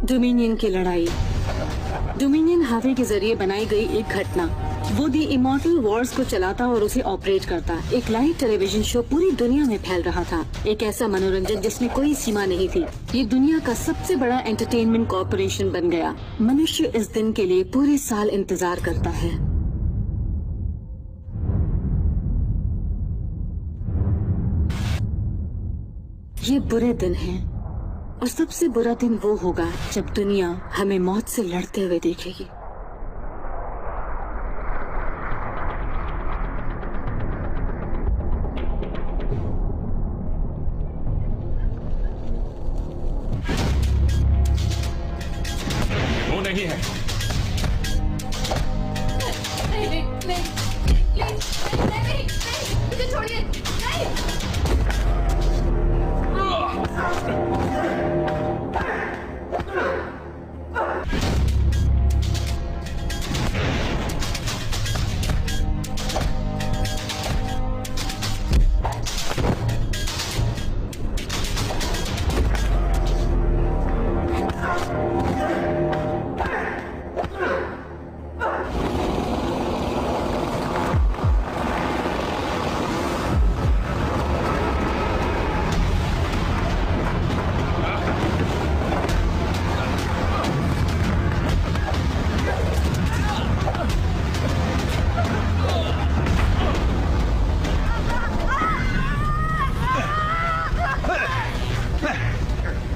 Dominion की लड़ाई। Dominion Harvey के जरिए बनाई गई एक घटना। वो दी इमॉर्टल वॉर्स को चलाता और उसे ऑपरेट करता। एक लाइव टेलीविजन शो पूरी दुनिया में फैल रहा था। एक ऐसा मनोरंजन जिसमें कोई सीमा नहीं थी। ये दुनिया का सबसे बड़ा एंटरटेनमेंट कॉर्पोरेशन बन गया। मनुष्य इस दिन के लिए पूरे साल इंतजार करता है। ये बुरे दिन हैं और सबसे बुरा दिन वो होगा जब दुनिया हमें मौत से लड़ते हुए देखेगी। वो नहीं है। नहीं, प्लीज, नहीं, मुझे छोड़िए, नहीं।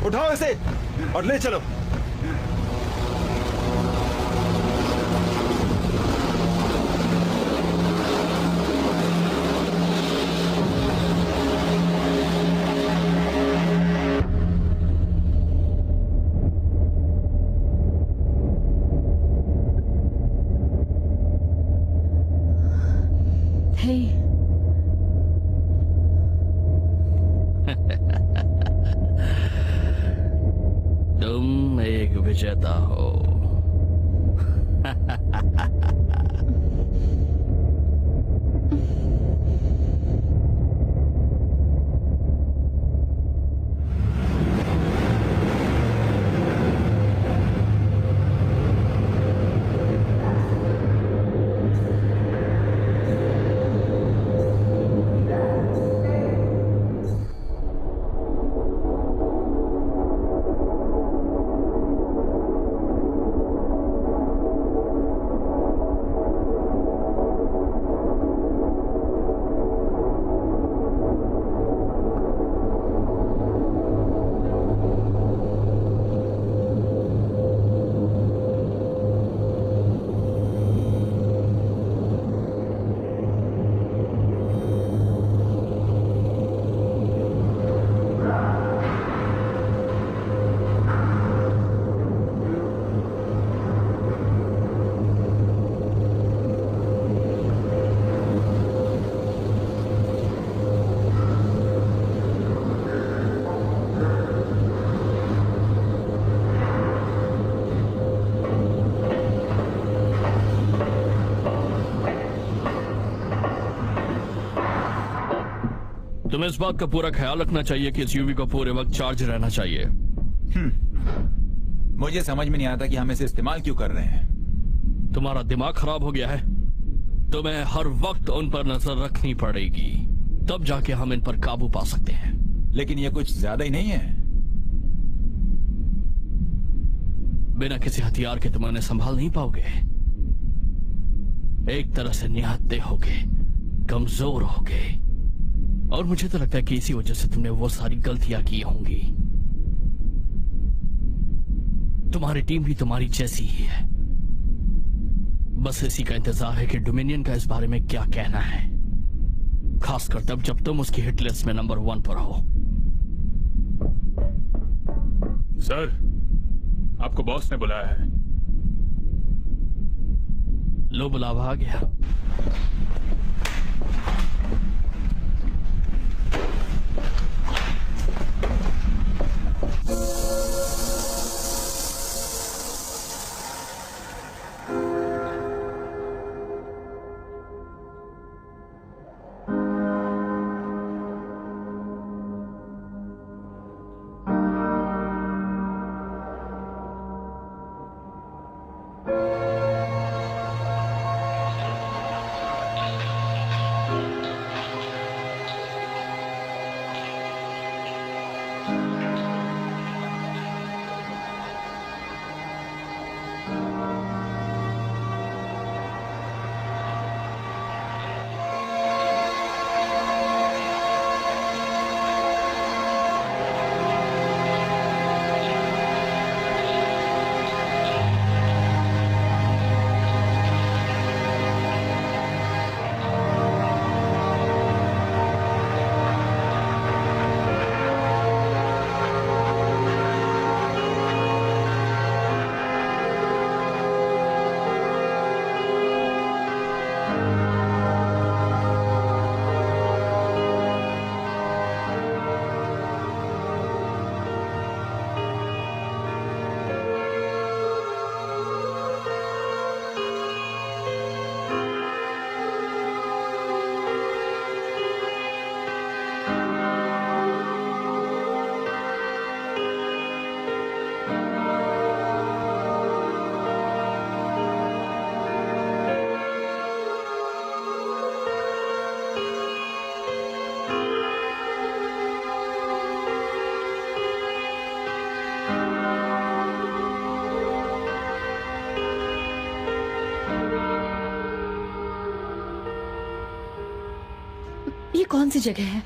उठाओ इसे और ले चलो। तुम एक विजेता हो। तुम्हें इस बात का पूरा ख्याल रखना चाहिए कि इस यूवी को पूरे वक्त चार्ज रहना चाहिए। मुझे समझ में नहीं आता कि हम इसे इस्तेमाल क्यों कर रहे हैं। तुम्हारा दिमाग खराब हो गया है। तुम्हें हर वक्त उन पर नजर रखनी पड़ेगी, तब जाके हम इन पर काबू पा सकते हैं। लेकिन ये कुछ ज्यादा ही नहीं है। बिना किसी हथियार के तुम उन्हें संभाल नहीं पाओगे। एक तरह से निहत्थे होगे, कमजोर होगे, और मुझे तो लगता है कि इसी वजह से तुमने वो सारी गलतियां की होंगी। तुम्हारी टीम भी तुम्हारी जैसी ही है। बस इसी का इंतजार है कि डोमिनियन का इस बारे में क्या कहना है, खासकर तब जब तुम उसकी हिट लिस्ट में नंबर 1 पर हो। सर, आपको बॉस ने बुलाया है। लो, बुलावा आ गया। कौन सी जगह है?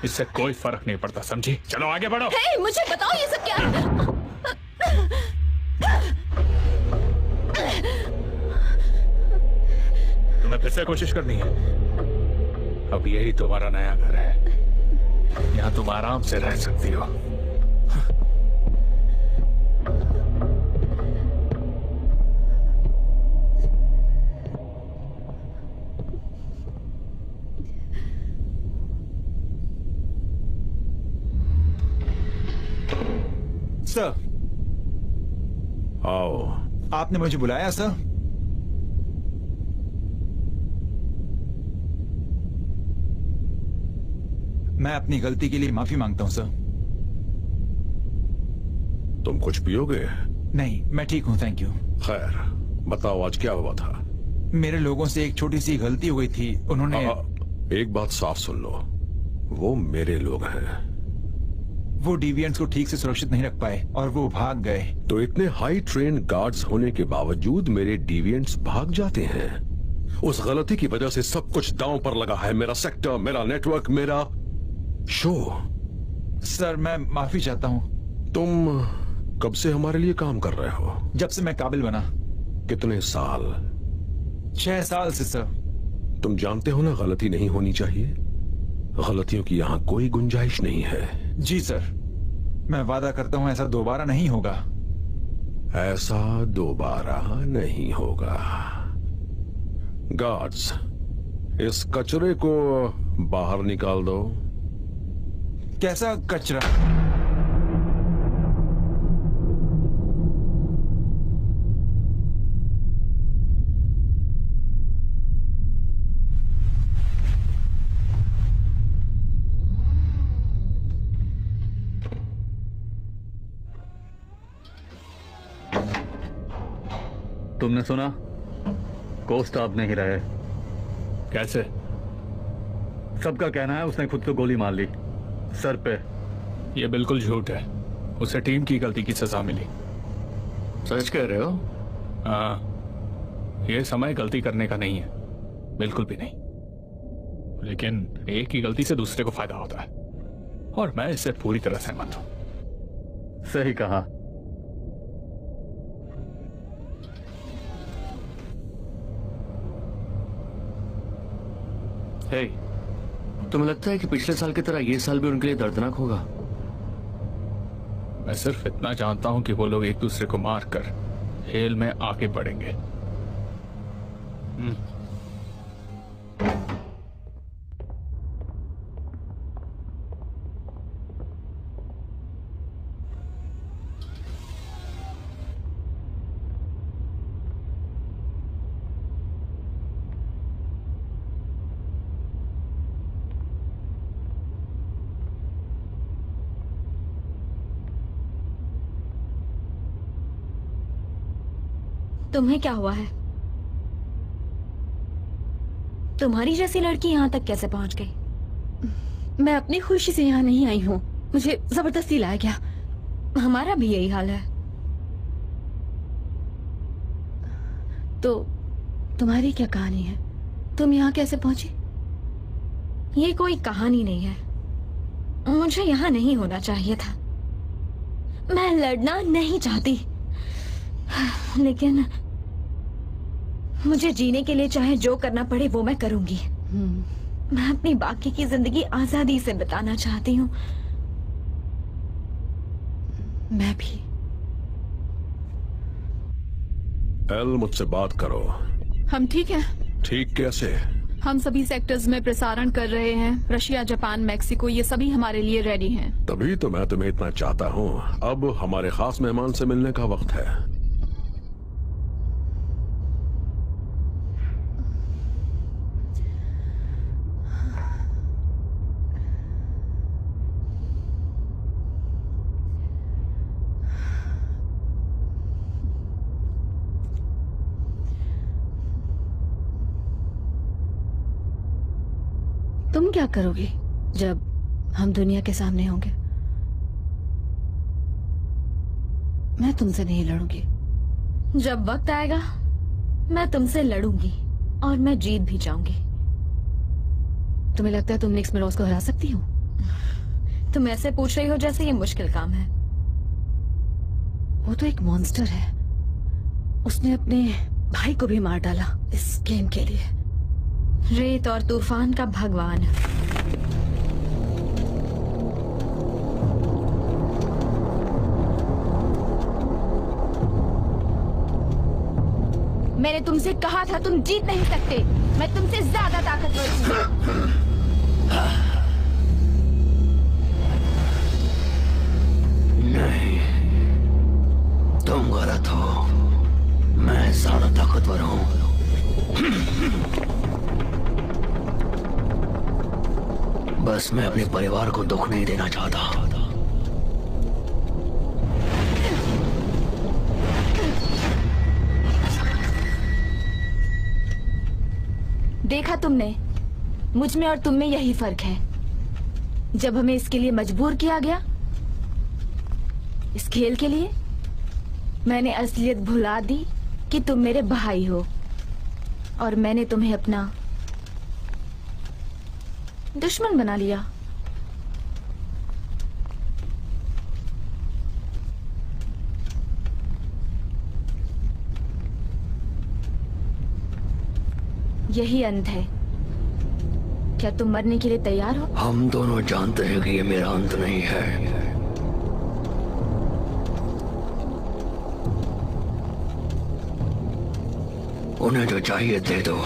इससे कोई फर्क नहीं पड़ता, समझी? चलो आगे बढ़ो। हे, मुझे बताओ ये सब क्या है? तुम्हें फिर से कोशिश करनी है? अब यही तुम्हारा नया घर है, यहाँ तुम आराम से रह सकती हो। सर, आओ। आपने मुझे बुलाया सर? मैं अपनी गलती के लिए माफी मांगता हूं सर। तुम कुछ पियोगे? नहीं, मैं ठीक हूं, थैंक यू। खैर, बताओ आज क्या हुआ था? मेरे लोगों से एक छोटी सी गलती हुई थी। उन्होंने एक बात साफ सुन लो, वो मेरे लोग हैं। वो डिविएंट्स को ठीक से सुरक्षित नहीं रख पाए और वो भाग गए। तो इतने हाई ट्रेन गार्ड्स होने के बावजूद मेरे डिविएंट्स भाग जाते हैं। उस गलती की वजह से सब कुछ दांव पर लगा है। मेरा सेक्टर, मेरा नेटवर्क, मेरा शो। सर, मैं माफी चाहता हूँ। तुम कब से हमारे लिए काम कर रहे हो? जब से मैं काबिल बना। कितने साल? 6 साल से सर। तुम जानते हो ना, गलती नहीं होनी चाहिए। गलतियों की यहाँ कोई गुंजाइश नहीं है। जी सर, मैं वादा करता हूँ ऐसा दोबारा नहीं होगा। ऐसा दोबारा नहीं होगा। गार्ड्स, इस कचरे को बाहर निकाल दो। कैसा कचरा? तुमने सुना? कोस्ट आप नहीं रहे। कैसे? सबका कहना है उसने खुद को गोली मार ली, सर पे। ये बिल्कुल झूठ है। उसे टीम की गलती की सजा मिली। सच कह रहे हो? हाँ, ये समय गलती करने का नहीं है, बिल्कुल भी नहीं। लेकिन एक ही गलती से दूसरे को फायदा होता है और मैं इससे पूरी तरह सहमत हूं। सही कहा। हे, तुम्हें लगता है कि पिछले साल की तरह ये साल भी उनके लिए दर्दनाक होगा? मैं सिर्फ इतना जानता हूं कि वो लोग एक दूसरे को मारकर खेल में आगे बढ़ेंगे। तुम्हें क्या हुआ है? तुम्हारी जैसी लड़की यहाँ तक कैसे पहुँच गई? मैं अपनी खुशी से यहाँ नहीं आई हूँ, मुझे जबरदस्ती लाया गया। हमारा भी यही हाल है। तो तुम्हारी क्या कहानी है? तुम यहाँ कैसे पहुंची? ये कोई कहानी नहीं है। मुझे यहाँ नहीं होना चाहिए था। मैं लड़ना नहीं चाहती, लेकिन मुझे जीने के लिए चाहे जो करना पड़े वो मैं करूंगी। मैं अपनी बाकी की जिंदगी आजादी से बिताना चाहती हूँ। मैं भी। एल, मुझसे बात करो। हम ठीक हैं। ठीक कैसे? हम सभी सेक्टर्स में प्रसारण कर रहे हैं। रशिया, जापान, मैक्सिको, ये सभी हमारे लिए रेडी हैं। तभी तो मैं तुम्हें इतना चाहता हूँ। अब हमारे खास मेहमान से मिलने का वक्त है। तुम क्या करोगी जब हम दुनिया के सामने होंगे? मैं तुमसे नहीं लड़ूंगी। जब वक्त आएगा मैं तुमसे लड़ूंगी और मैं जीत भी जाऊंगी। तुम्हें लगता है तुम निक्स मेरोज को हरा सकती हो? तुम ऐसे पूछ रही हो जैसे ये मुश्किल काम है। वो तो एक मॉन्स्टर है। उसने अपने भाई को भी मार डाला इस गेम के लिए। रेत और तूफान का भगवान। मैंने तुमसे कहा था तुम जीत नहीं सकते। मैं तुमसे ज्यादा ताकतवर हूँ। नहीं, तुम गलत हो। मैं ज्यादा ताकतवर हूँ। बस मैं अपने परिवार को दुख नहीं देना चाहता। देखा तुमने, मुझ में और तुम में यही फर्क है। जब हमें इसके लिए मजबूर किया गया, इस खेल के लिए, मैंने असलियत भुला दी कि तुम मेरे भाई हो और मैंने तुम्हें अपना दुश्मन बना लिया। यही अंत है। क्या तुम मरने के लिए तैयार हो? हम दोनों जानते हैं कि ये मेरा अंत नहीं है। उन्हें जो चाहिए दे दो।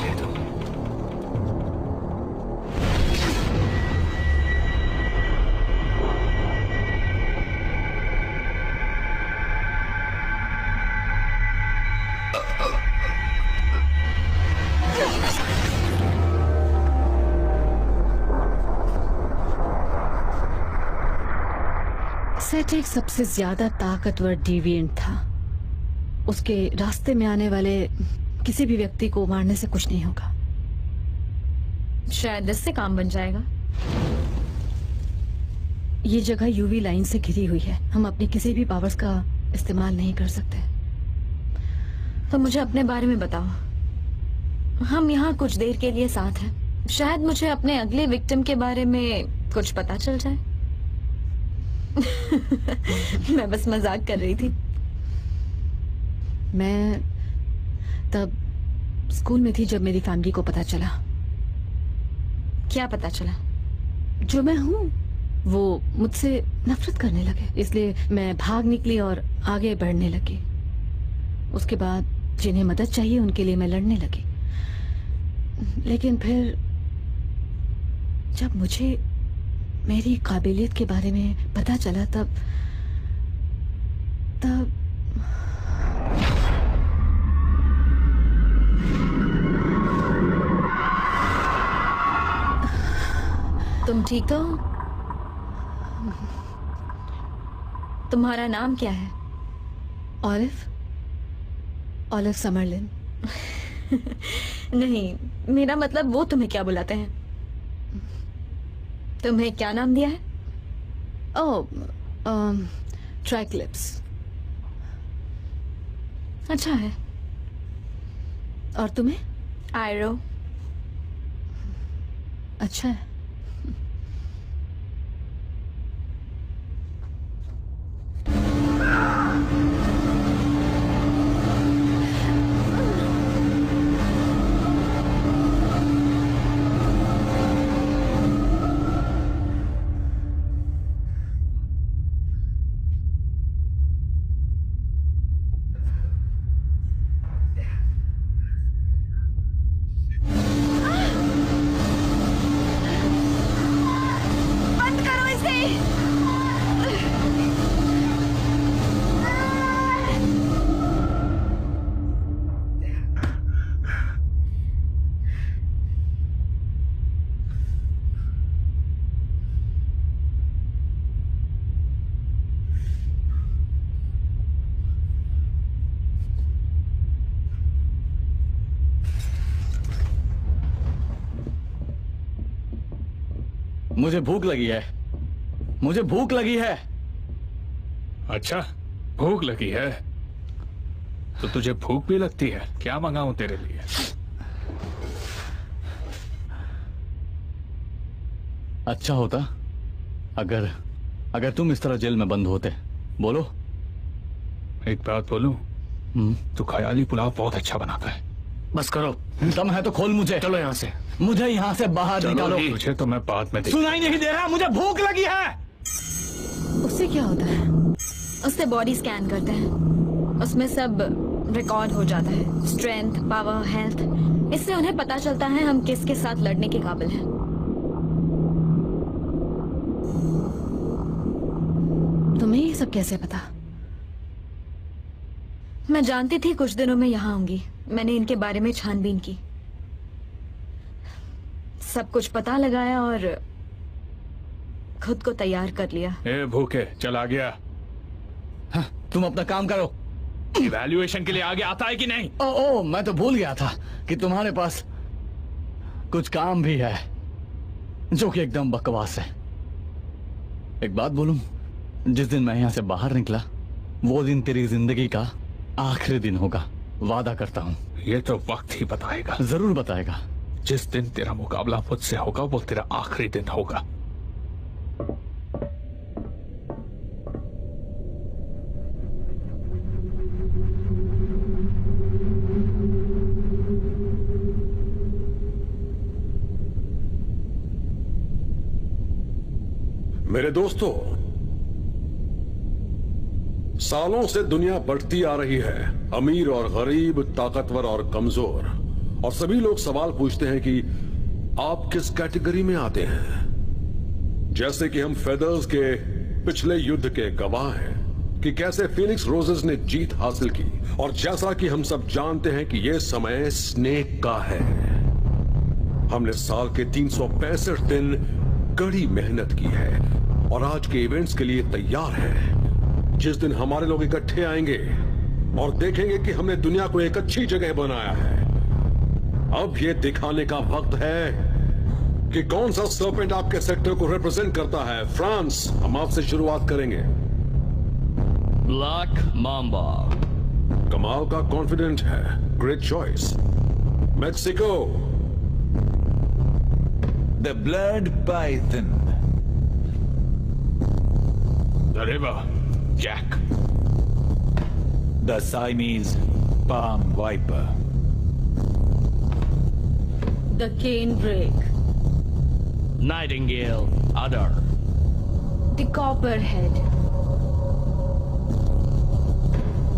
सेट एक सबसे ज्यादा ताकतवर डिविएंट था। उसके रास्ते में आने वाले किसी भी व्यक्ति को मारने से कुछ नहीं होगा। शायद इससे काम बन जाएगा। ये जगह यूवी लाइन से घिरी हुई है। हम अपनी किसी भी पावर्स का इस्तेमाल नहीं कर सकते। तो मुझे अपने बारे में बताओ। हम यहाँ कुछ देर के लिए साथ हैं। शायद मुझे अपने अगले विक्टिम के बारे में कुछ पता चल जाए। मैं बस मजाक कर रही थी। मैं तब स्कूल में थी जब मेरी फैमिली को पता चला। क्या पता चला? जो मैं हूँ वो मुझसे नफरत करने लगे। इसलिए मैं भाग निकली और आगे बढ़ने लगी। उसके बाद जिन्हें मदद चाहिए उनके लिए मैं लड़ने लगी। लेकिन फिर जब मुझे मेरी काबिलियत के बारे में पता चला तब तुम ठीक तो हो? तुम्हारा नाम क्या है? ऑलिव समरलिन। नहीं, मेरा मतलब वो तुम्हें क्या बुलाते हैं? तुम्हें क्या नाम दिया है? ट्राइक्लिप्स। अच्छा है। और तुम्हें? आयरो। अच्छा है। मुझे भूख लगी है। मुझे भूख लगी है। अच्छा, भूख लगी है तो तुझे भूख भी लगती है? क्या मंगाऊं तेरे लिए? अच्छा होता अगर तुम इस तरह जेल में बंद होते। बोलो। एक बात बोलूं? तू ख्याली पुलाव बहुत अच्छा बनाता है। बस करो। दम है तो खोल मुझे। चलो यहाँ से। मुझे यहाँ से बाहर निकालो। तुझे तो मैं बाद में सुनाई नहीं दे रहा, मुझे भूख लगी है। उससे क्या होता है? उससे बॉडी स्कैन करते हैं, उसमें सब रिकॉर्ड हो जाता है, स्ट्रेंथ, पावर, हेल्थ। इससे उन्हें पता चलता है हम किसके साथ लड़ने के काबिल हैं। तुम्हें ये सब कैसे पता? मैं जानती थी कुछ दिनों में यहाँ आऊंगी। मैंने इनके बारे में छानबीन की, सब कुछ पता लगाया और खुद को तैयार कर लिया। ए भूखे, चल आ गया। हाँ, तुम अपना काम करो। इवैल्यूएशन के लिए आगे आता है कि नहीं? ओ, मैं तो भूल गया था कि तुम्हारे पास कुछ काम भी है जो कि एकदम बकवास है। एक बात बोलूं, जिस दिन मैं यहां से बाहर निकला वो दिन तेरी जिंदगी का आखिरी दिन होगा, वादा करता हूं। ये तो वक्त ही बताएगा। जरूर बताएगा। जिस दिन तेरा मुकाबला मुझसे होगा वो तेरा आखिरी दिन होगा। मेरे दोस्तों, सालों से दुनिया बढ़ती आ रही है, अमीर और गरीब, ताकतवर और कमजोर, और सभी लोग सवाल पूछते हैं कि आप किस कैटेगरी में आते हैं। जैसे कि हम फेदर्स के पिछले युद्ध के गवाह हैं कि कैसे फीनिक्स रोजेस ने जीत हासिल की, और जैसा कि हम सब जानते हैं कि यह समय स्नेक का है। हमने साल के 365 दिन कड़ी मेहनत की है और आज के इवेंट्स के लिए तैयार है, जिस दिन हमारे लोग इकट्ठे आएंगे और देखेंगे कि हमने दुनिया को एक अच्छी जगह बनाया है। अब यह दिखाने का वक्त है कि कौन सा सर्पेंट आपके सेक्टर को रिप्रेजेंट करता है। फ्रांस, हम आपसे शुरुआत करेंगे। Black Mamba. कमाल का कॉन्फिडेंट है, great choice. Mexico, The Blood Python. The River, Jack. The Siamese Palm Viper. The Canebrake. Nightingale, Udder. The Copperhead.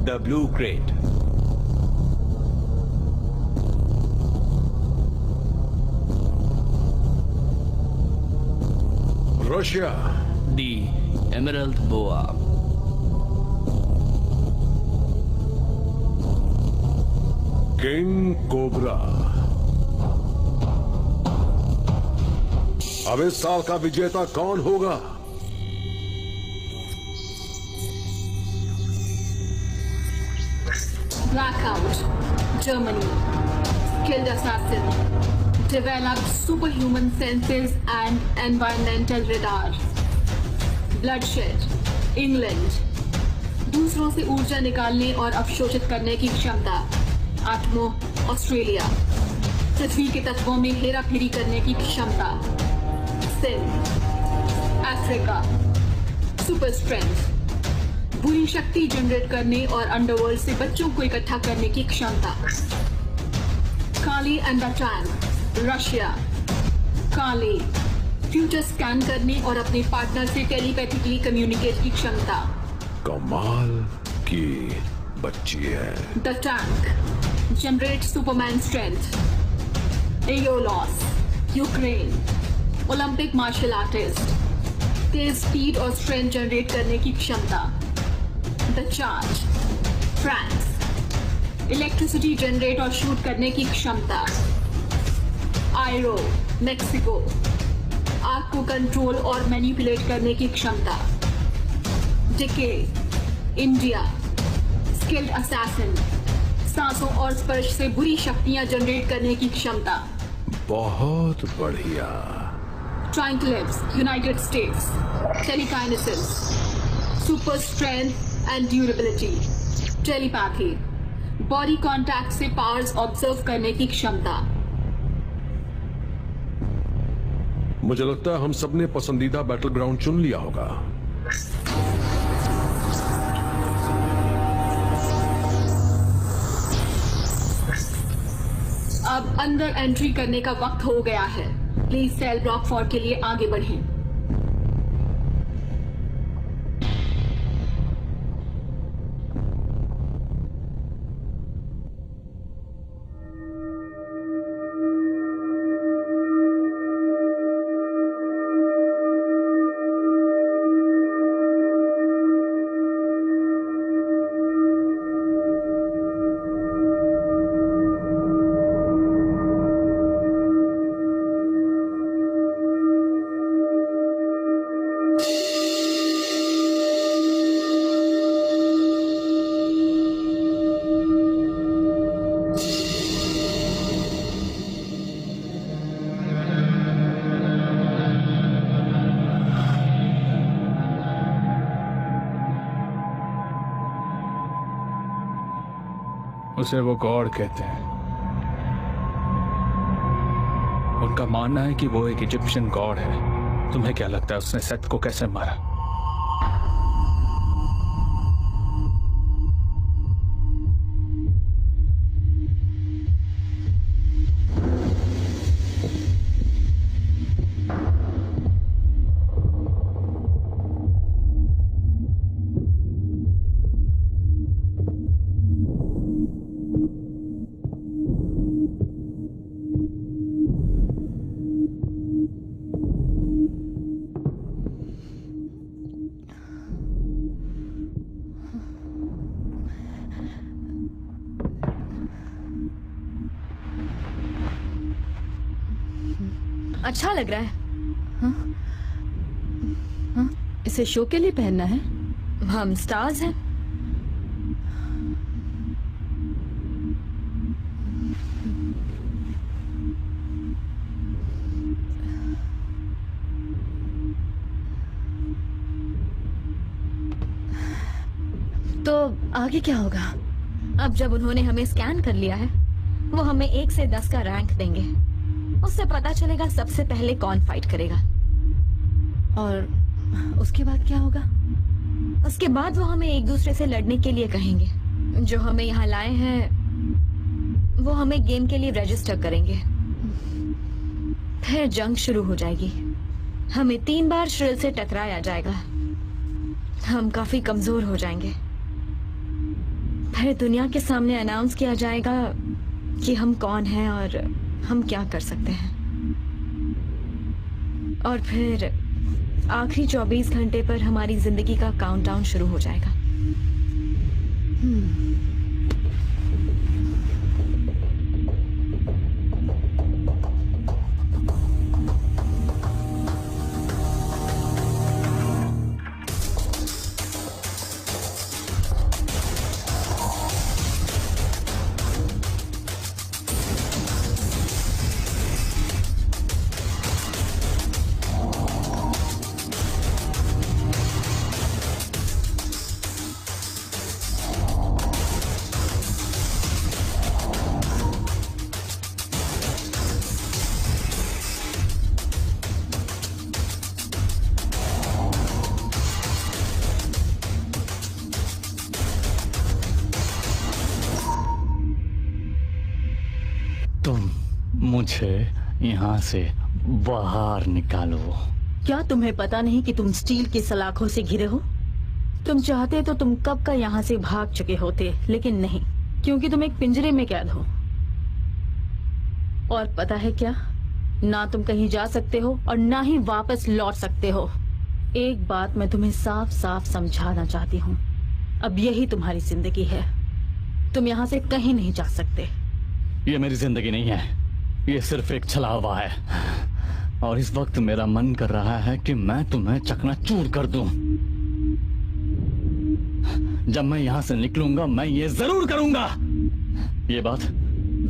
The Blue Crate. Russia. The Emerald Boa. King Cobra. अब इस साल का विजेता कौन होगा? Blackout, Germany. Skilled assassin. Developed superhuman senses and environmental radar. Bloodshed, England. दूसरों से ऊर्जा निकालने और अवशोषित करने की क्षमता। आटमो, ऑस्ट्रेलिया। पृथ्वी के तत्वों में हेरा फेरी करने की क्षमता। सिन, अफ्रीका। सुपर स्ट्रेंथ, बुरी शक्ति जनरेट करने और अंडरवर्ल्ड से बच्चों को इकट्ठा करने की क्षमता। Kali and the tank, Russia. Kali, future scan करने और अपने पार्टनर से टेलीपैथिकली कम्युनिकेट की क्षमता। कमाल की बच्ची है। The tank, generate Superman strength. Aeolus, Ukraine. Olympic martial artist, तेज स्पीड और स्ट्रेंथ जनरेट करने की क्षमता। The charge, France. Electricity generate और शूट करने की क्षमता। आयरो, मेक्सिको। आग को कंट्रोल और मैनिपुलेट करने की क्षमता। Decay, India. स्किल्ड असैसिन, सांसों और स्पर्श से बुरी शक्तियां जनरेट करने की क्षमता। बहुत बढ़िया। ट्राइंक्लिप्स, United States. Telekinesis, super strength and durability. Telepathy, body contact से पावर्स ऑब्जर्व करने की क्षमता। मुझे लगता है हम सबने पसंदीदा बैटल ग्राउंड चुन लिया होगा। अब अंदर एंट्री करने का वक्त हो गया है। प्लीज सेल ब्लॉक 4 के लिए आगे बढ़ें। उसे वो गॉड कहते हैं। उनका मानना है कि वो एक इजिप्शियन गॉड है। तुम्हें क्या लगता है उसने सेथ को कैसे मारा? अच्छा लग रहा है। हाँ? हाँ? इसे शो के लिए पहनना है। हम स्टार्स हैं। तो आगे क्या होगा? अब जब उन्होंने हमें स्कैन कर लिया है, वो हमें 1 से 10 का रैंक देंगे। उससे पता चलेगा सबसे पहले कौन फाइट करेगा। और उसके बाद क्या होगा? उसके बाद वो हमें एक दूसरे से लड़ने के लिए कहेंगे। जो हमें यहाँ लाए हैं वो हमें गेम के लिए रजिस्टर करेंगे। फिर जंग शुरू हो जाएगी। हमें 3 बार श्रिल से टकराया जाएगा। हम काफी कमजोर हो जाएंगे। फिर दुनिया के सामने अनाउंस किया जाएगा कि हम कौन हैं और हम क्या कर सकते हैं। और फिर आखिरी 24 घंटे पर हमारी जिंदगी का काउंटडाउन शुरू हो जाएगा। मुझे यहाँ से बाहर निकालो। क्या तुम्हें पता नहीं कि तुम स्टील की सलाखों से घिरे हो? तुम चाहते तो तुम कब का यहाँ से भाग चुके होते, लेकिन नहीं, क्योंकि तुम एक पिंजरे में कैद हो। और पता है क्या, ना तुम कहीं जा सकते हो और ना ही वापस लौट सकते हो। एक बात मैं तुम्हें साफ साफ समझाना चाहती हूँ, अब यही तुम्हारी जिंदगी है। तुम यहाँ से कहीं नहीं जा सकते। ये मेरी जिंदगी नहीं है, ये सिर्फ एक छलावा है। और इस वक्त मेरा मन कर रहा है कि मैं तुम्हें चकनाचूर कर दूं। जब मैं यहां से निकलूंगा मैं ये जरूर करूंगा। ये बात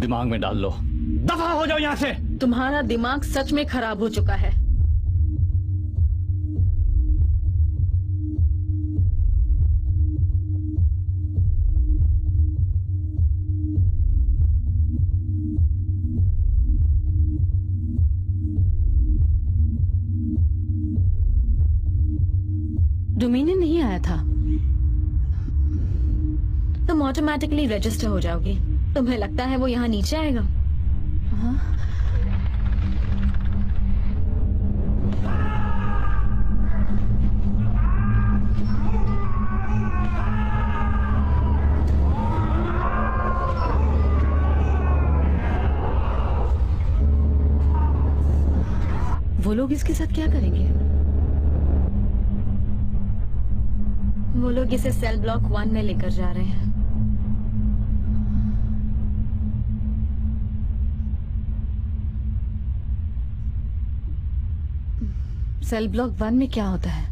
दिमाग में डाल लो। दफा हो जाओ यहां से। तुम्हारा दिमाग सच में खराब हो चुका है। डोमिनियन नहीं आया था। तुम ऑटोमेटिकली रजिस्टर हो जाओगी। तुम्हें लगता है वो यहाँ नीचे आएगा? हाँ? वो लोग इसके साथ क्या करेंगे? वो लोग इसे सेल ब्लॉक 1 में लेकर जा रहे हैं। सेल ब्लॉक 1 में क्या होता है?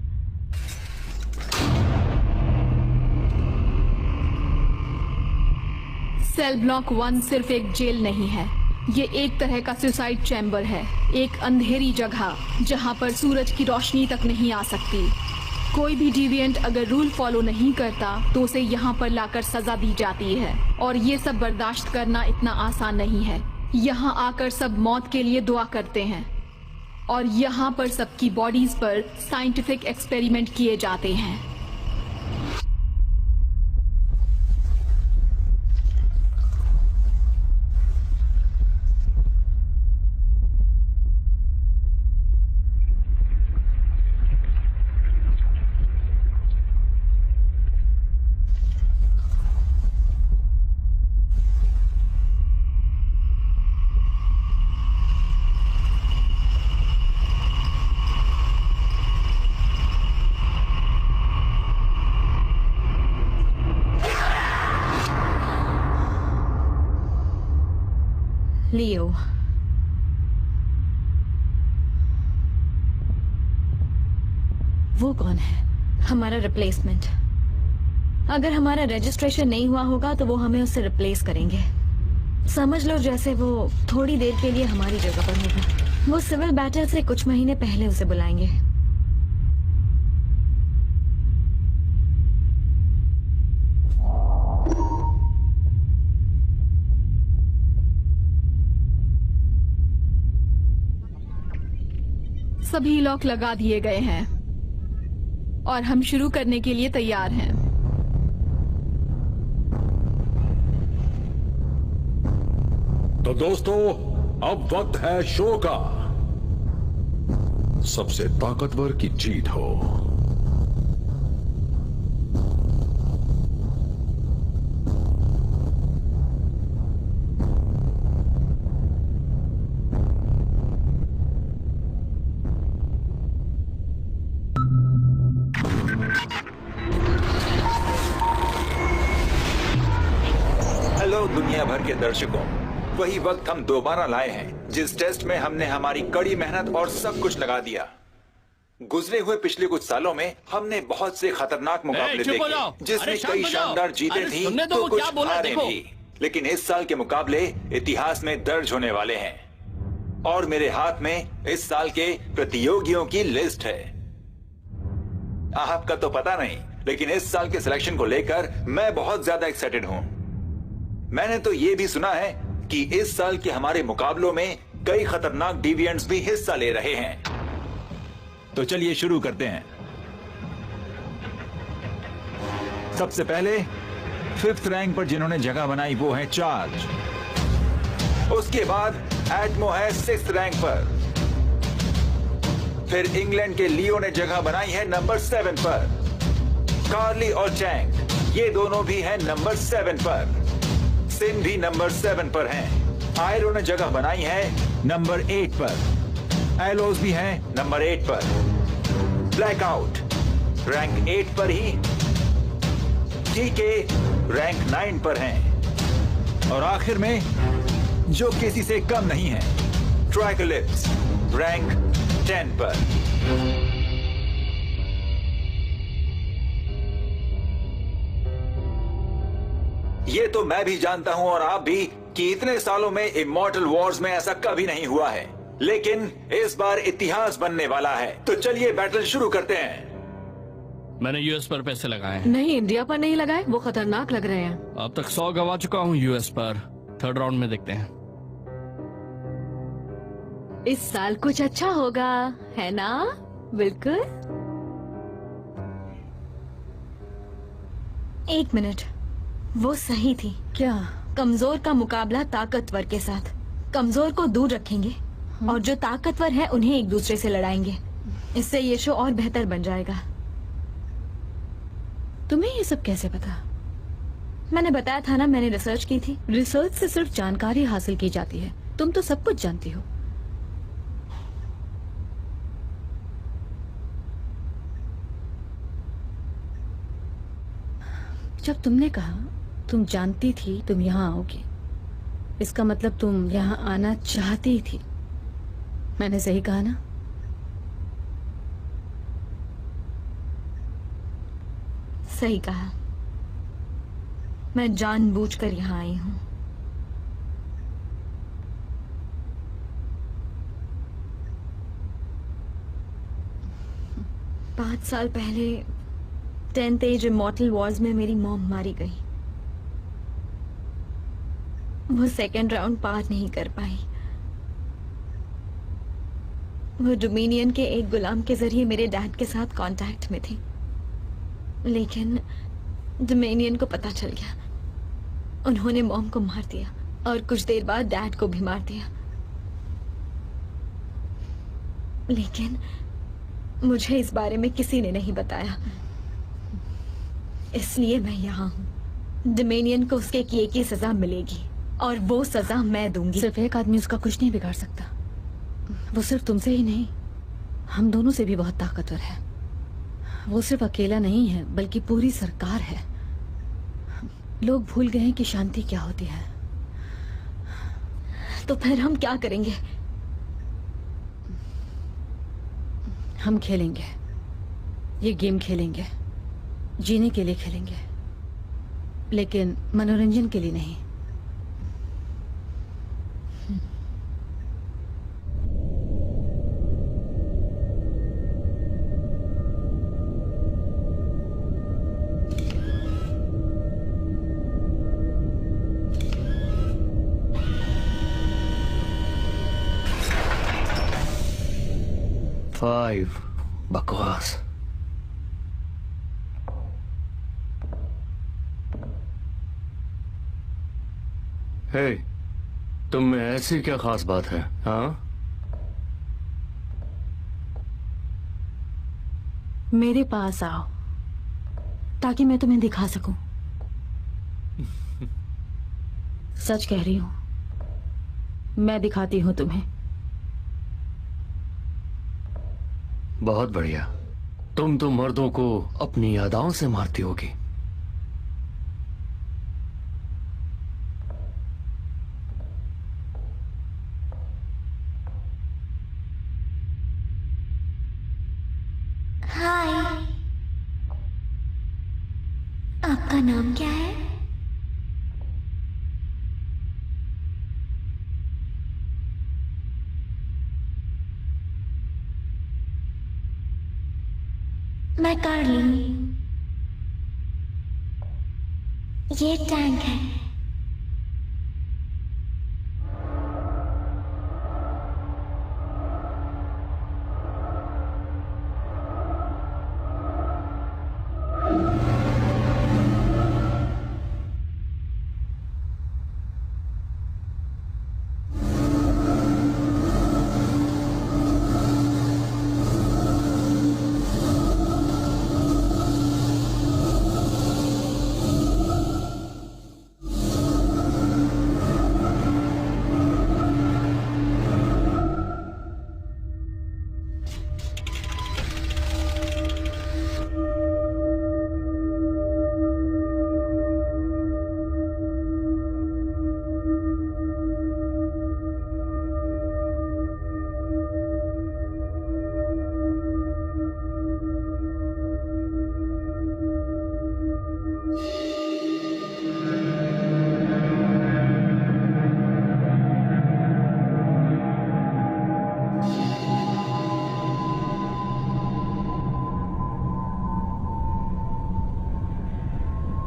सेल ब्लॉक 1 सिर्फ एक जेल नहीं है, ये एक तरह का सुसाइड चैम्बर है, एक अंधेरी जगह जहां पर सूरज की रोशनी तक नहीं आ सकती। कोई भी डिविएंट अगर रूल फॉलो नहीं करता तो उसे यहाँ पर लाकर सजा दी जाती है, और ये सब बर्दाश्त करना इतना आसान नहीं है। यहाँ आकर सब मौत के लिए दुआ करते हैं, और यहाँ पर सबकी बॉडीज पर साइंटिफिक एक्सपेरिमेंट किए जाते हैं। लियो, वो कौन है? हमारा रिप्लेसमेंट। अगर हमारा रजिस्ट्रेशन नहीं हुआ होगा तो वो हमें उससे रिप्लेस करेंगे। समझ लो जैसे वो थोड़ी देर के लिए हमारी जगह पर होगा। वो सिविल बैटल से कुछ महीने पहले उसे बुलाएंगे। सभी लॉक लगा दिए गए हैं और हम शुरू करने के लिए तैयार हैं। तो दोस्तों, अब वक्त है शो का। सबसे ताकतवर की जीत हो। हेलो दुनिया भर के दर्शकों, वही वक्त हम दोबारा लाए हैं जिस टेस्ट में हमने हमारी कड़ी मेहनत और सब कुछ लगा दिया। गुजरे हुए पिछले कुछ सालों में हमने बहुत से खतरनाक मुकाबले देखे जिसमें कई शानदार जीतें थी तो कुछ हारें भी। लेकिन इस साल के मुकाबले इतिहास में दर्ज होने वाले हैं और मेरे हाथ में इस साल के प्रतियोगियों की लिस्ट है। आपका तो पता नहीं, लेकिन इस साल के सिलेक्शन को लेकर मैं बहुत ज्यादा एक्साइटेड हूं। मैंने तो ये भी सुना है कि इस साल के हमारे मुकाबलों में कई खतरनाक डिविएंट्स भी हिस्सा ले रहे हैं। तो चलिए शुरू करते हैं। सबसे पहले 5th रैंक पर जिन्होंने जगह बनाई वो है चार्ज। उसके बाद एटमो है 6th रैंक पर। फिर इंग्लैंड के लियो ने जगह बनाई है नंबर 7 पर। कार्ली और चैंग ये दोनों भी हैं नंबर 7 पर। सिन भी नंबर 7 पर हैं। आयरो ने जगह बनाई है नंबर 8 पर। एलोस भी हैं नंबर 8 पर। ब्लैकआउट रैंक 8 पर ही। टीके रैंक 9 पर हैं। और आखिर में जो किसी से कम नहीं है, ट्राइकोलिप्स रैंक 10 पर। ये तो मैं भी जानता हूं और आप भी कि इतने सालों में इमॉर्टल वॉर्स में ऐसा कभी नहीं हुआ है, लेकिन इस बार इतिहास बनने वाला है। तो चलिए बैटल शुरू करते हैं। मैंने यूएस पर पैसे लगाए। नहीं, इंडिया पर नहीं लगाए, वो खतरनाक लग रहे हैं। अब तक 100 गवा चुका हूँ यूएस पर। 3rd राउंड में देखते हैं। इस साल कुछ अच्छा होगा, है ना? बिल्कुल। एक मिनट, वो सही थी। क्या? कमजोर का मुकाबला ताकतवर के साथ। कमजोर को दूर रखेंगे और जो ताकतवर है उन्हें एक दूसरे से लड़ाएंगे। इससे ये शो और बेहतर बन जाएगा। तुम्हें ये सब कैसे पता? मैंने बताया था ना, मैंने रिसर्च की थी। रिसर्च से सिर्फ जानकारी हासिल की जाती है, तुम तो सब कुछ जानती हो। जब तुमने कहा तुम जानती थी तुम यहाँ आओगी, इसका मतलब तुम यहाँ आना चाहती थी। मैंने सही कहा ना? सही कहा। मैं जानबूझकर यहाँ आई हूँ। पांच साल पहले 10th एज इमॉर्टल वॉर्स में मेरी मॉम मारी गई। वो सेकेंड राउंड पार नहीं कर पाई। वो डोमिनियन के एक गुलाम के जरिए मेरे डैड के साथ कांटेक्ट में थी, लेकिन डोमिनियन को पता चल गया। उन्होंने मॉम को मार दिया और कुछ देर बाद डैड को भी मार दिया। लेकिन मुझे इस बारे में किसी ने नहीं बताया, इसलिए मैं यहाँ हूँ। डोमिनियन को उसके किए की सजा मिलेगी और वो सजा मैं दूंगी। सिर्फ एक आदमी उसका कुछ नहीं बिगाड़ सकता। वो सिर्फ तुमसे ही नहीं, हम दोनों से भी बहुत ताकतवर है। वो सिर्फ अकेला नहीं है बल्कि पूरी सरकार है। लोग भूल गए हैं कि शांति क्या होती है। तो फिर हम क्या करेंगे? हम खेलेंगे, ये गेम खेलेंगे, जीने के लिए खेलेंगे, लेकिन मनोरंजन के लिए नहीं। फाइव बकवास। हे, तुम में ऐसी क्या खास बात है? हाँ, मेरे पास आओ ताकि मैं तुम्हें दिखा सकूं। सच कह रही हूं, मैं दिखाती हूं तुम्हें। बहुत बढ़िया। तुम तो मर्दों को अपनी यादाओं से मारती होगी। हाय, आपका नाम क्या है? मैं कार्ली। ये टैंक है।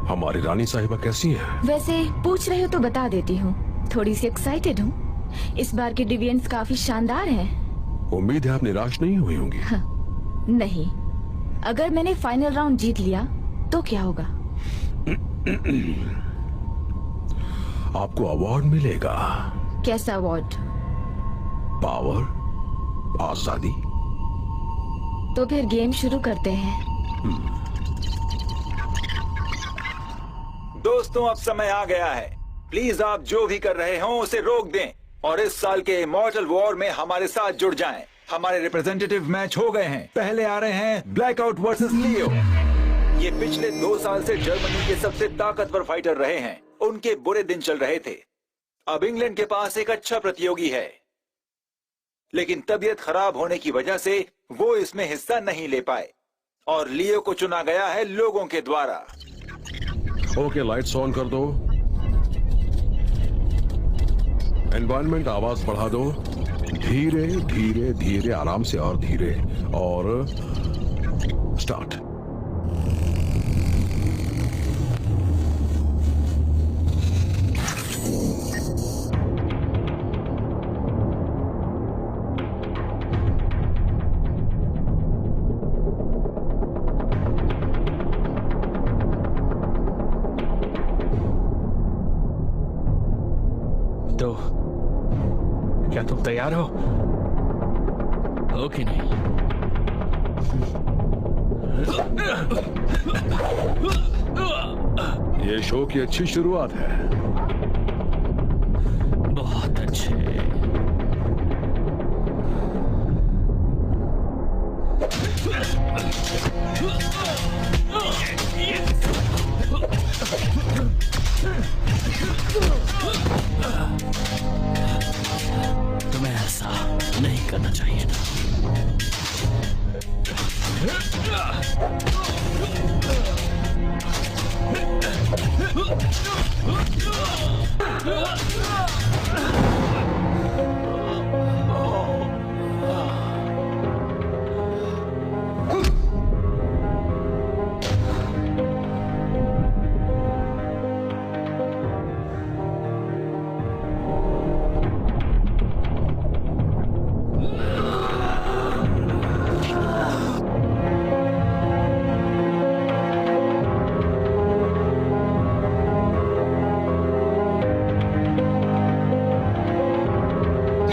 हमारी रानी साहिबा कैसी है? वैसे पूछ रहे हो तो बता देती हूँ, थोड़ी सी एक्साइटेड हूँ। इस बार के डिविडेंड्स काफी शानदार हैं। उम्मीद है आप निराश नहीं हुई होंगी। नहीं, अगर मैंने फाइनल राउंड जीत लिया तो क्या होगा? आपको अवार्ड मिलेगा। कैसा अवार्ड? पावर, आजादी। तो फिर गेम शुरू करते हैं। दोस्तों अब समय आ गया है, प्लीज आप जो भी कर रहे हो उसे रोक दें और इस साल के इमॉर्टल वॉर में हमारे साथ जुड़ जाएं। हमारे रिप्रेजेंटेटिव मैच हो गए हैं। पहले आ रहे हैं ब्लैकआउट वर्सेस लियो। ये पिछले 2 साल से जर्मनी के सबसे ताकतवर फाइटर रहे हैं। उनके बुरे दिन चल रहे थे। अब इंग्लैंड के पास एक अच्छा प्रतियोगी है, लेकिन तबीयत खराब होने की वजह से वो इसमें हिस्सा नहीं ले पाए और लियो को चुना गया है लोगों के द्वारा। ओके, लाइट्स ऑन कर दो। एनवायरनमेंट आवाज बढ़ा दो। धीरे धीरे धीरे, आराम से और धीरे, और स्टार्ट। तो क्या तुम तैयार हो? ओके नहीं। ये शो की अच्छी शुरुआत है। बहुत अच्छे। तुम्हें ऐसा नहीं करना चाहिए था।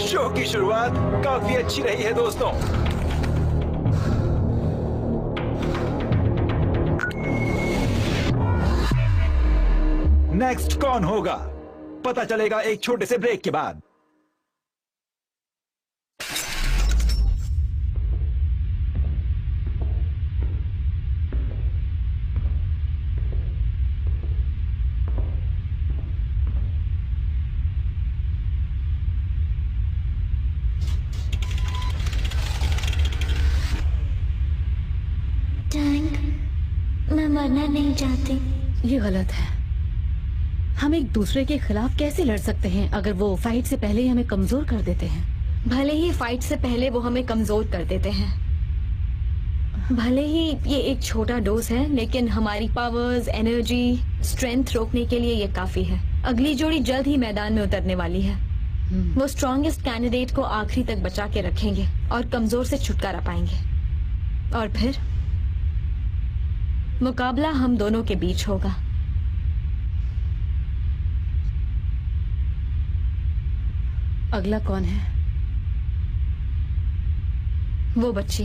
शो की शुरुआत काफी अच्छी रही है दोस्तों। नेक्स्ट कौन होगा पता चलेगा एक छोटे से ब्रेक के बाद। टैंक, मैं मरना नहीं चाहती। ये गलत है। हम एक दूसरे के खिलाफ कैसे लड़ सकते हैं अगर वो फाइट से पहले ही हमें कमजोर कर देते हैं? भले ही फाइट से पहले वो हमें कमजोर कर देते हैं, भले ही ये एक छोटा डोज है, लेकिन हमारी पावर्स, एनर्जी, स्ट्रेंथ रोकने के लिए ये काफी है। अगली जोड़ी जल्द ही मैदान में उतरने वाली है। वो स्ट्रॉन्गेस्ट कैंडिडेट को आखिरी तक बचा के रखेंगे और कमजोर से छुटकारा पाएंगे, और फिर मुकाबला हम दोनों के बीच होगा। अगला कौन है? वो बच्ची।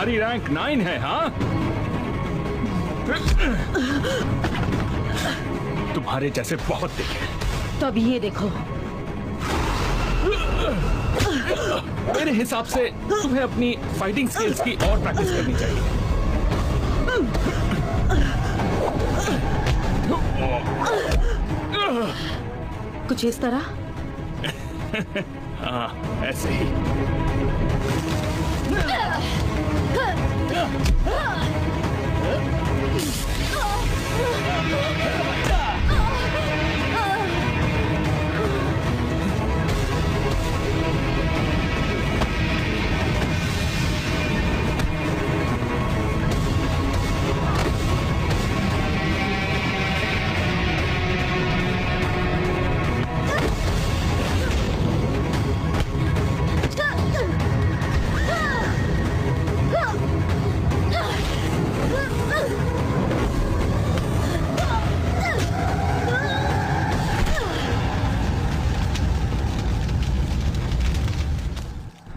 तुम्हारी रैंक 9 है, हाँ? तुम्हारे जैसे बहुत देखे। तो अब ये देखो। मेरे हिसाब से तुम्हें अपनी फाइटिंग स्किल्स की और प्रैक्टिस करनी चाहिए। कुछ इस तरह? हाँ, ऐसे ही।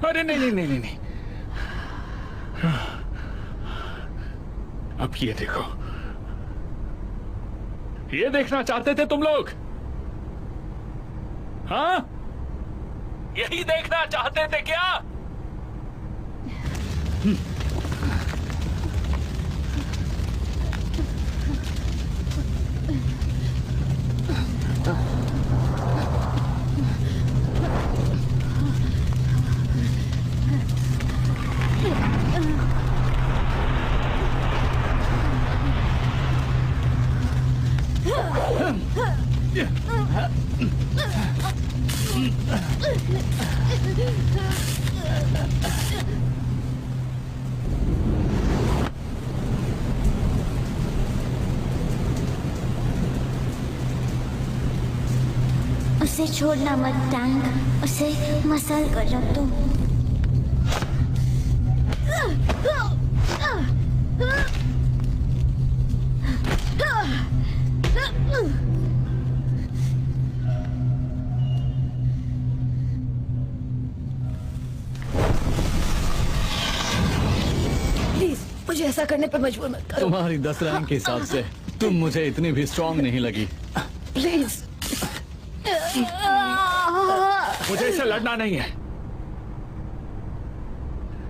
अरे नहीं। अब ये देखो। ये देखना चाहते थे तुम लोग? हाँ? यही देखना चाहते थे क्या? उसे छोड़ना मत टैंक, उसे मसल करो तुम। प्लीज मुझे ऐसा करने पर मजबूर मत करो। तुम्हारी 10 रैंक के हिसाब से तुम मुझे इतनी भी स्ट्रांग नहीं लगी। प्लीज। मुझे इससे लड़ना नहीं है,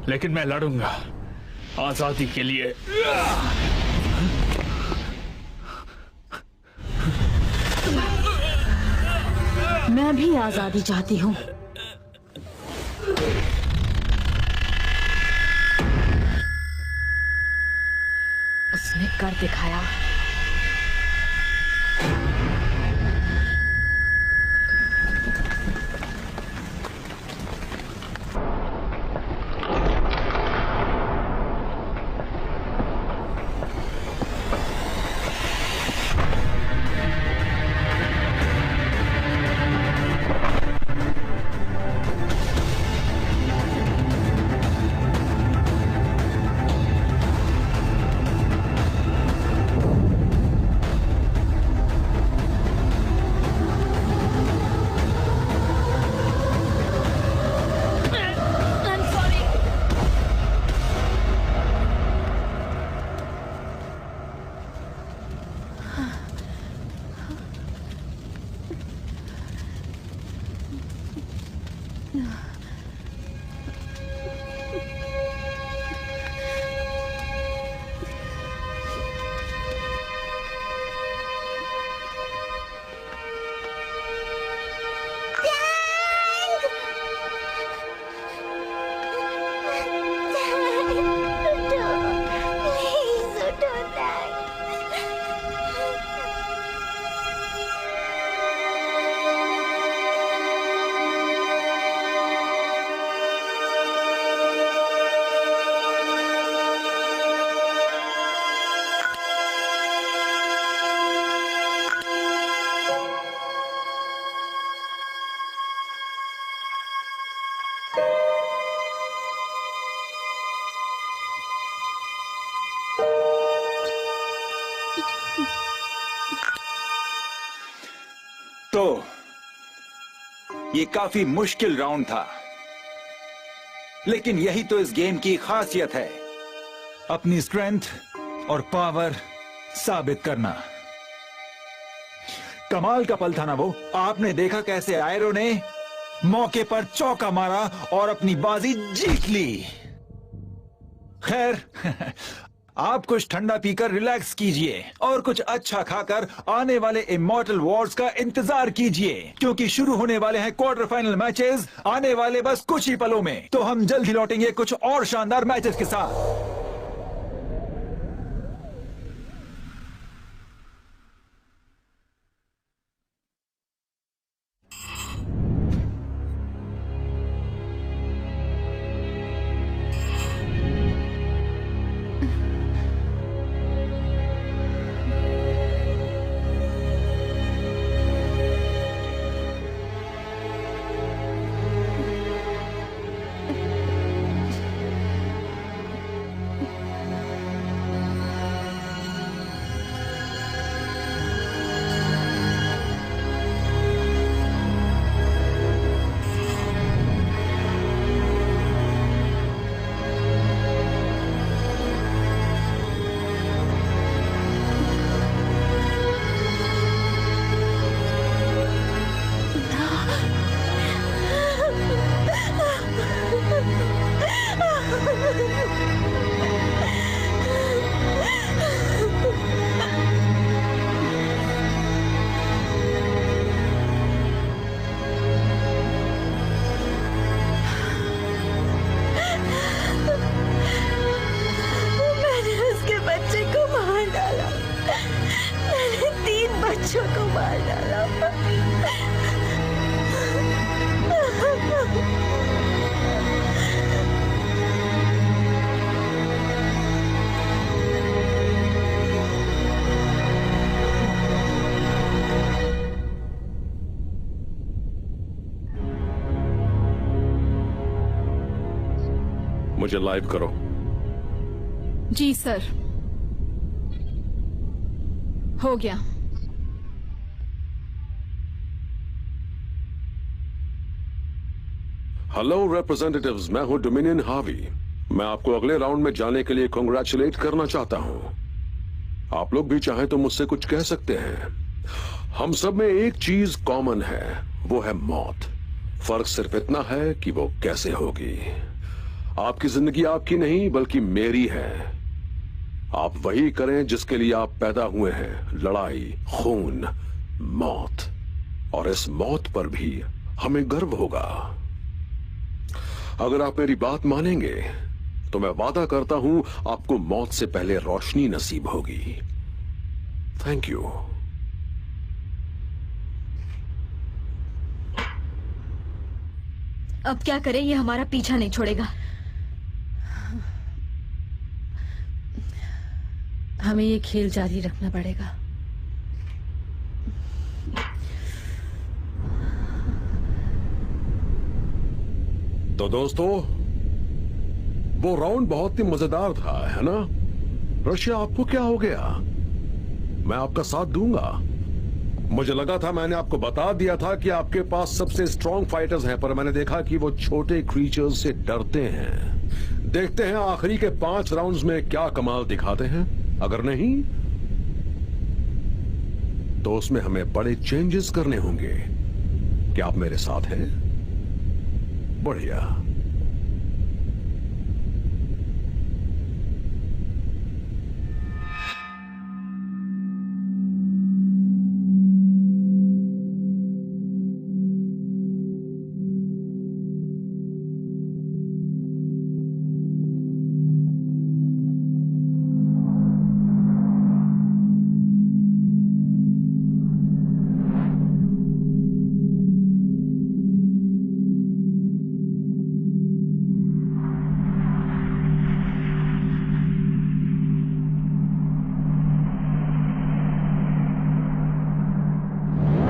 लेकिन मैं लड़ूंगा आजादी के लिए। मैं भी आजादी चाहती हूँ। उसने कर दिखाया। तो ये काफी मुश्किल राउंड था, लेकिन यही तो इस गेम की खासियत है। अपनी स्ट्रेंथ और पावर साबित करना। कमाल का पल था ना वो। आपने देखा कैसे आयरो ने मौके पर चौका मारा और अपनी बाजी जीत ली। खैर आप कुछ ठंडा पीकर रिलैक्स कीजिए और कुछ अच्छा खाकर आने वाले इमॉर्टल वॉर्स का इंतजार कीजिए, क्योंकि शुरू होने वाले हैं क्वार्टर फाइनल मैचेस आने वाले बस कुछ ही पलों में। तो हम जल्द ही लौटेंगे कुछ और शानदार मैचेस के साथ। मुझे लाइव करो। जी सर, हो गया। हेलो रिप्रेजेंटेटिव्स, मैं हूं डोमिनियन हावी। मैं आपको अगले राउंड में जाने के लिए कांग्रेचुलेट करना चाहता हूं। आप लोग भी चाहें तो मुझसे कुछ कह सकते हैं। हम सब में एक चीज कॉमन है, वो है मौत। फर्क सिर्फ इतना है कि वो कैसे होगी। आपकी जिंदगी आपकी नहीं बल्कि मेरी है। आप वही करें जिसके लिए आप पैदा हुए हैं। लड़ाई, खून, मौत, और इस मौत पर भी हमें गर्व होगा। अगर आप मेरी बात मानेंगे तो मैं वादा करता हूं आपको मौत से पहले रोशनी नसीब होगी। Thank you. अब क्या करें, ये हमारा पीछा नहीं छोड़ेगा। हमें ये खेल जारी रखना पड़ेगा। तो दोस्तों, वो राउंड बहुत ही मजेदार था, है ना? रशिया, आपको क्या हो गया? मैं आपका साथ दूंगा। मुझे लगा था, मैंने आपको बता दिया था कि आपके पास सबसे स्ट्रॉन्ग फाइटर्स हैं, पर मैंने देखा कि वो छोटे क्रीचर्स से डरते हैं। देखते हैं आखिरी के 5 राउंड्स में क्या कमाल दिखाते हैं। अगर नहीं तो उसमें हमें बड़े चेंजेस करने होंगे। क्या आप मेरे साथ हैं? बढ़िया।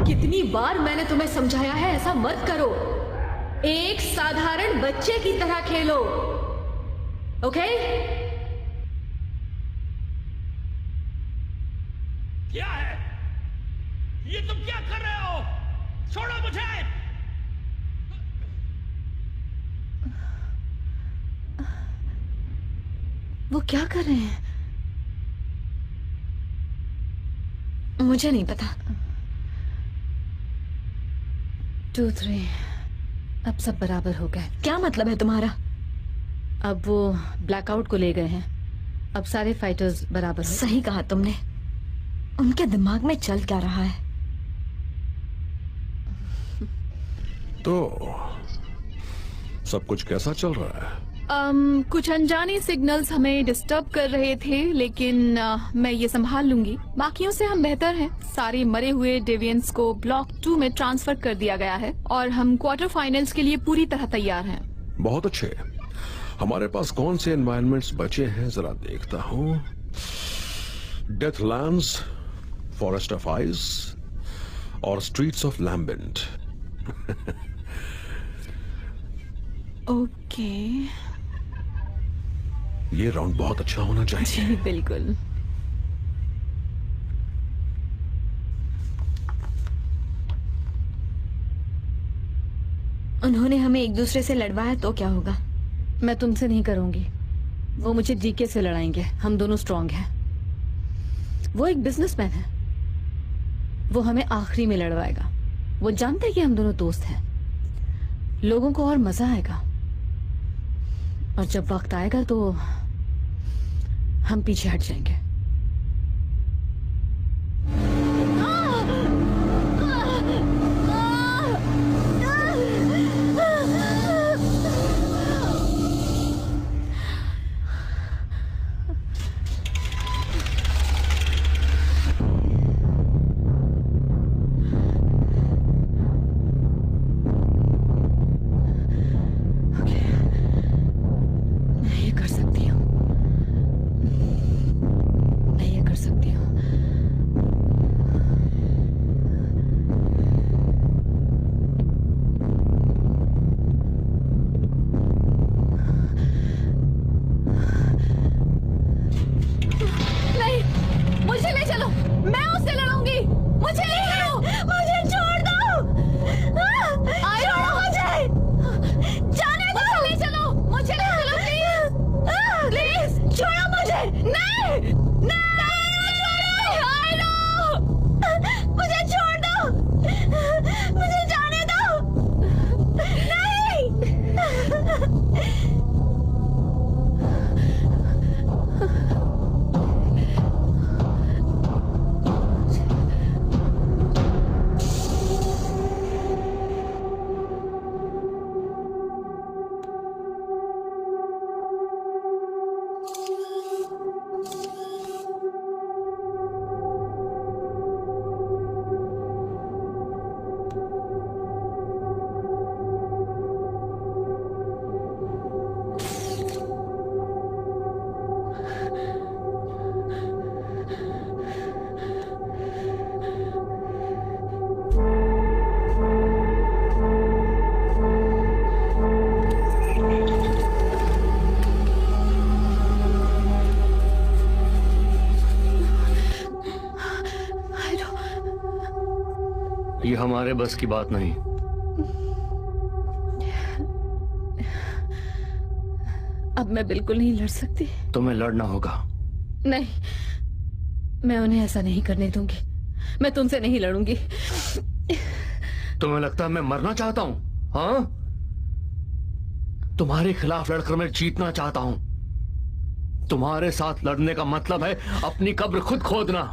कितनी बार मैंने तुम्हें समझाया है ऐसा मत करो। एक साधारण बच्चे की तरह खेलो, ओके? क्या है ये? तुम क्या कर रहे हो? छोड़ो मुझे। वो क्या कर रहे हैं? मुझे नहीं पता। 2, 3 अब सब बराबर हो गए। क्या मतलब है तुम्हारा? अब वो ब्लैकआउट को ले गए हैं। अब सारे फाइटर्स बराबर हो। सही कहा तुमने। उनके दिमाग में चल क्या रहा है? तो सब कुछ कैसा चल रहा है? कुछ अनजाने सिग्नल्स हमें डिस्टर्ब कर रहे थे, लेकिन मैं ये संभाल लूंगी। बाकियों से हम बेहतर हैं। सारे मरे हुए डेवियंस को ब्लॉक 2 में ट्रांसफर कर दिया गया है और हम क्वार्टर फाइनल्स के लिए पूरी तरह तैयार हैं। बहुत अच्छे। हमारे पास कौन से एनवायरनमेंट्स बचे हैं जरा देखता हूँ। डेथलैंड्स, फॉरेस्ट ऑफ आइस और स्ट्रीट्स ऑफ लैम्बेंट। ओके। ये राउंड बहुत अच्छा होना चाहिए। जी बिल्कुल। उन्होंने हमें एक दूसरे से लड़वाया तो क्या होगा? मैं तुमसे नहीं करूंगी। वो मुझे डीके से लड़ाएंगे। हम दोनों स्ट्रांग हैं। वो एक बिजनेसमैन है। वो हमें आखिरी में लड़वाएगा। वो जानते हैं कि हम दोनों दोस्त हैं। लोगों को और मजा आएगा। और जब वक्त आएगा तो हम पीछे हट जाएंगे। ये हमारे बस की बात नहीं। अब मैं बिल्कुल नहीं लड़ सकती। तुम्हें लड़ना होगा। नहीं, मैं उन्हें ऐसा नहीं करने दूंगी। मैं तुमसे नहीं लड़ूंगी। तुम्हें लगता है मैं मरना चाहता हूं? हाँ, तुम्हारे खिलाफ लड़कर मैं जीतना चाहता हूं। तुम्हारे साथ लड़ने का मतलब है अपनी कब्र खुद खोदना।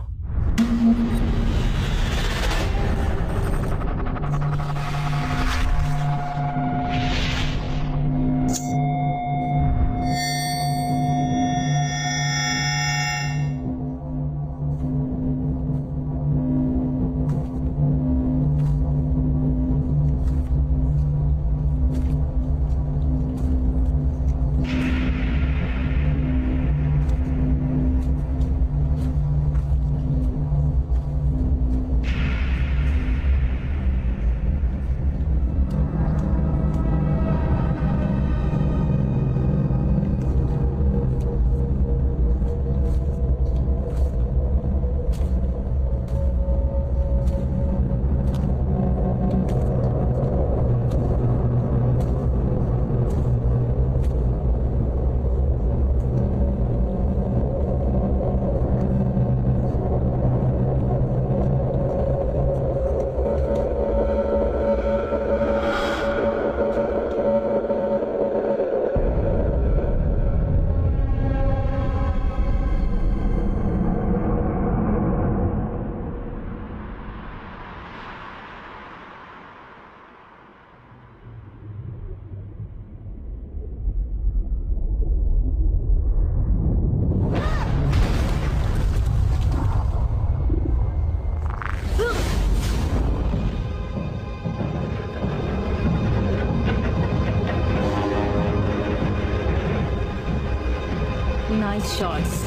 शॉट्स।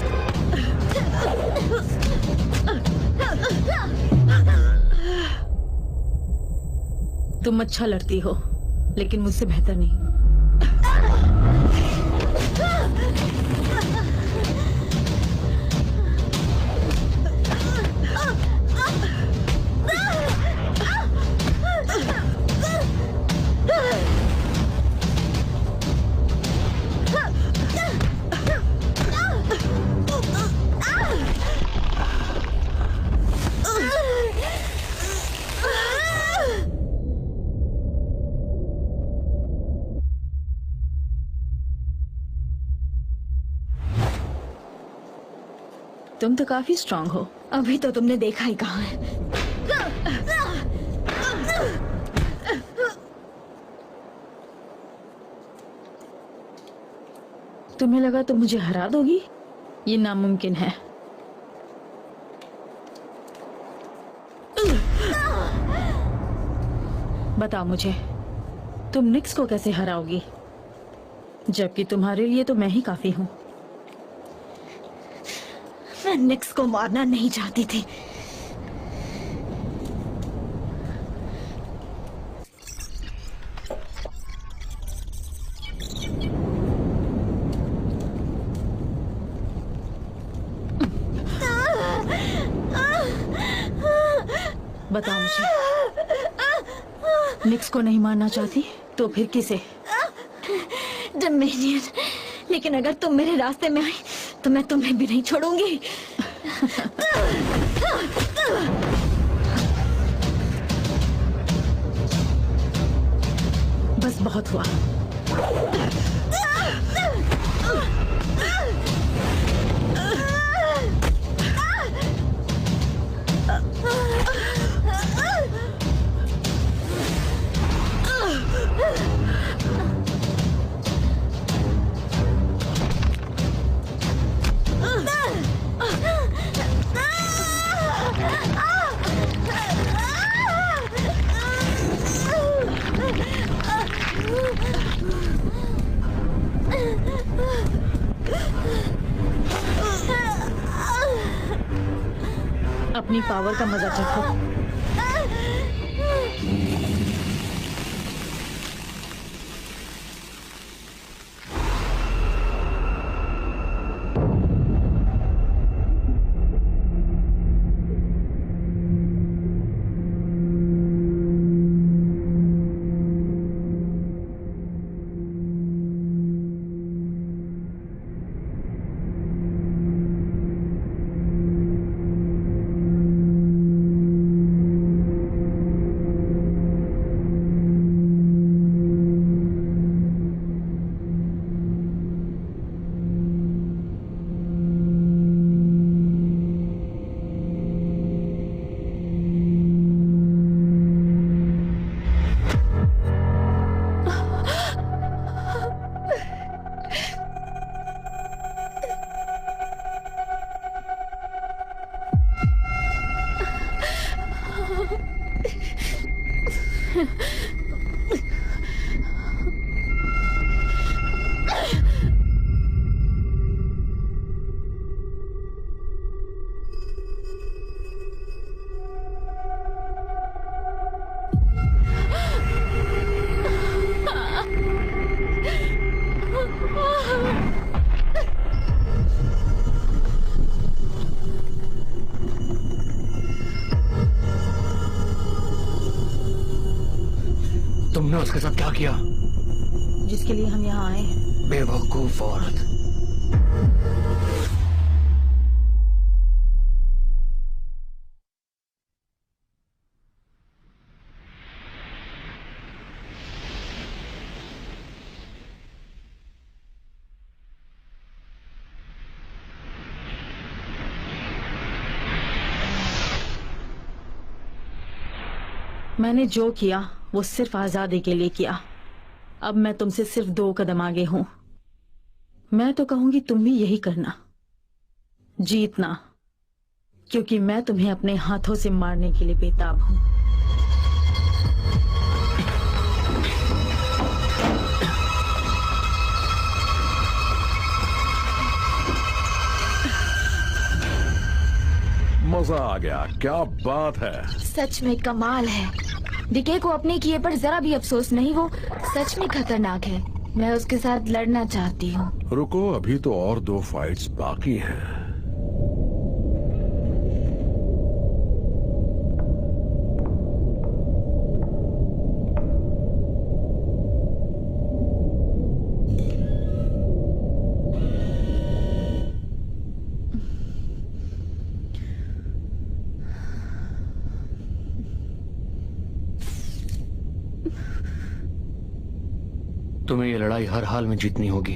तुम अच्छा लड़ती हो, लेकिन मुझसे बेहतर नहीं। तुम तो काफी स्ट्रांग हो। अभी तो तुमने देखा ही कहाँ है। तुम्हें लगा तुम मुझे हरा दोगी? ये नामुमकिन है। बताओ मुझे, तुम निक्स को कैसे हराओगी? जबकि तुम्हारे लिए तो मैं ही काफी हूँ। मैं निक्स को मारना नहीं चाहती थी। बताओ मुझे, निक्स को नहीं मारना चाहती तो फिर किसे? डोमिनियन। लेकिन अगर तुम मेरे रास्ते में आई तो मैं तुम्हें भी नहीं छोड़ूंगी। बस बहुत हुआ। अपनी पावर का मजा चखो। तुमने उसके साथ क्या किया? जिसके लिए हम यहाँ आए हैं। बेवकूफ औरत। मैंने जो किया वो सिर्फ आजादी के लिए किया। अब मैं तुमसे सिर्फ 2 कदम आगे हूं। मैं तो कहूंगी तुम भी यही करना, जीतना, क्योंकि मैं तुम्हें अपने हाथों से मारने के लिए बेताब हूं। मजा आ गया, क्या बात है। सच में कमाल है। डीके को अपने किए पर जरा भी अफसोस नहीं, वो सच में खतरनाक है। मैं उसके साथ लड़ना चाहती हूँ। रुको, अभी तो और 2 फाइट्स बाकी हैं। तुम्हें ये लड़ाई हर हाल में जीतनी होगी।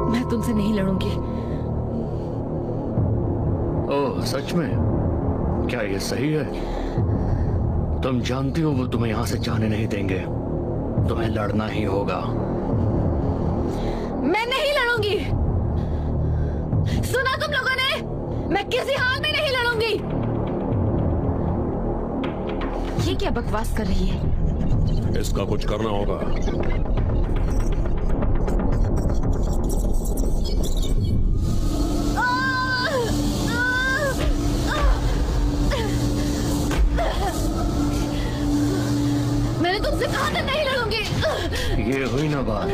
मैं तुमसे नहीं लड़ूंगी। ओह, सच में? क्या ये सही है? तुम जानती हो वो तुम्हें यहां से जाने नहीं देंगे। तुम्हें लड़ना ही होगा। मैं नहीं लड़ूंगी। सुना तुम लोगों ने? मैं किसी हाल में नहीं लड़ूंगी। ये क्या बकवास कर रही है? इसका कुछ करना होगा। मैंने तुमसे कहा था नहीं लड़ूंगी। ये हुई ना बात।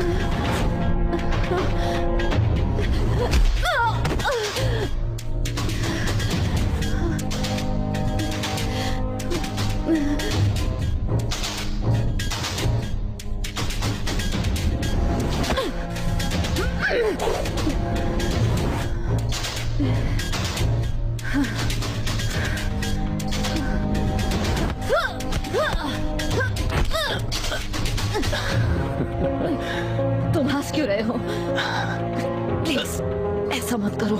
तुम हंस क्यों रहे हो? प्लीज ऐसा मत करो।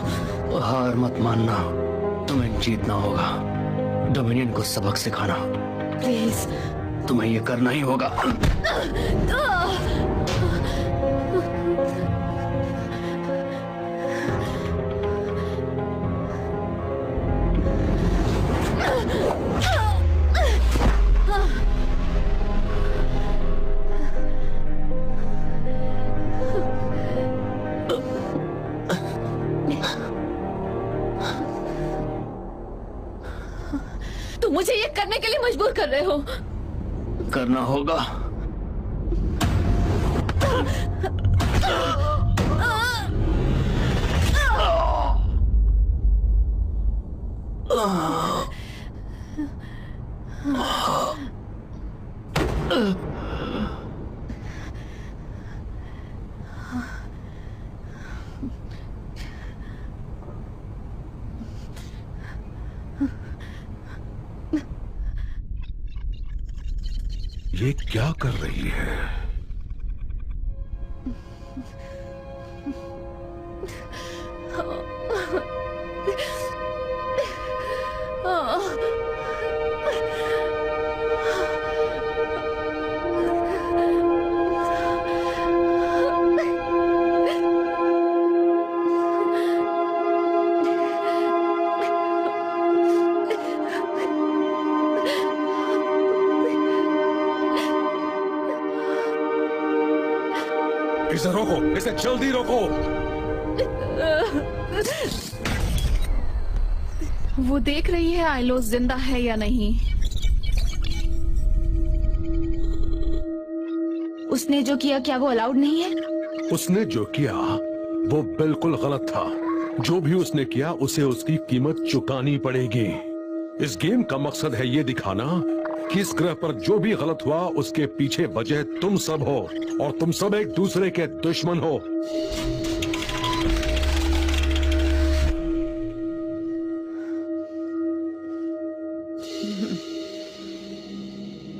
हार मत मानना, तुम्हें जीतना होगा। डोमिनियन को सबक सिखाना। प्लीज। तुम्हें ये करना ही होगा। तुम मुझे ये करने के लिए मजबूर कर रहे हो। करना होगा। ये क्या कर रही है? इसे रोको, इसे जल्दी रोको। वो देख रही है आइलोस जिंदा है या नहीं। उसने जो किया क्या वो अलाउड नहीं है? उसने जो किया वो बिल्कुल गलत था। जो भी उसने किया उसे उसकी कीमत चुकानी पड़ेगी। इस गेम का मकसद है ये दिखाना कि इस ग्रह पर जो भी गलत हुआ उसके पीछे वजह तुम सब हो और तुम सब एक दूसरे के दुश्मन हो।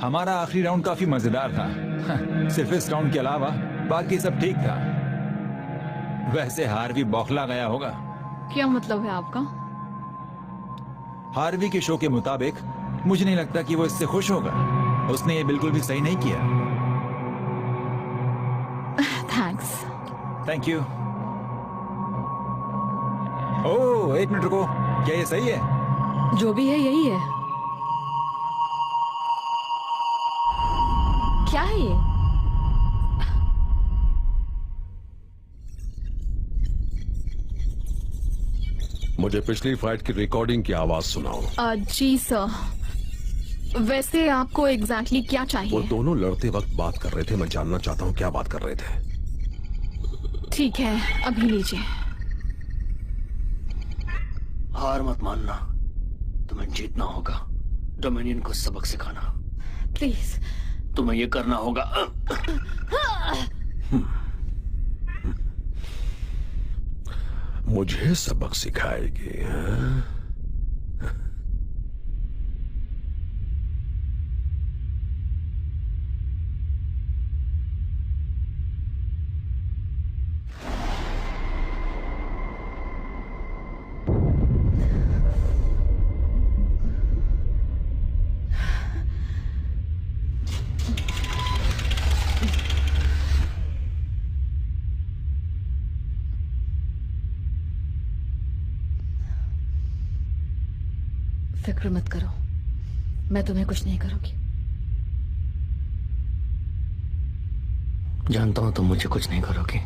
हमारा आखिरी राउंड काफी मजेदार था। सिर्फ इस राउंड के अलावा बाकी सब ठीक था। वैसे हार्वी बौखला गया होगा। क्या मतलब है आपका? हार्वी के शो के मुताबिक मुझे नहीं लगता कि वो इससे खुश होगा। उसने ये बिल्कुल भी सही नहीं किया। थैंक्स। Thank you. एक मिनट रुको, क्या ये सही है? जो भी है यही है। क्या है ये? मुझे पिछली फाइट की रिकॉर्डिंग की आवाज सुनाओ। जी सर। वैसे आपको एग्जैक्टली क्या वो चाहिए? दोनों लड़ते वक्त बात कर रहे थे, मैं जानना चाहता हूँ क्या बात कर रहे थे। ठीक है, अभी लीजिए। हार मत मानना, तुम्हें जीतना होगा। डोमिनियन को सबक सिखाना। प्लीज। तुम्हें ये करना होगा। मुझे सबक सिखाएगी, हाँ? फिक्र मत करो, मैं तुम्हें कुछ नहीं करूंगी। जानता हूं तुम मुझे कुछ नहीं करोगे।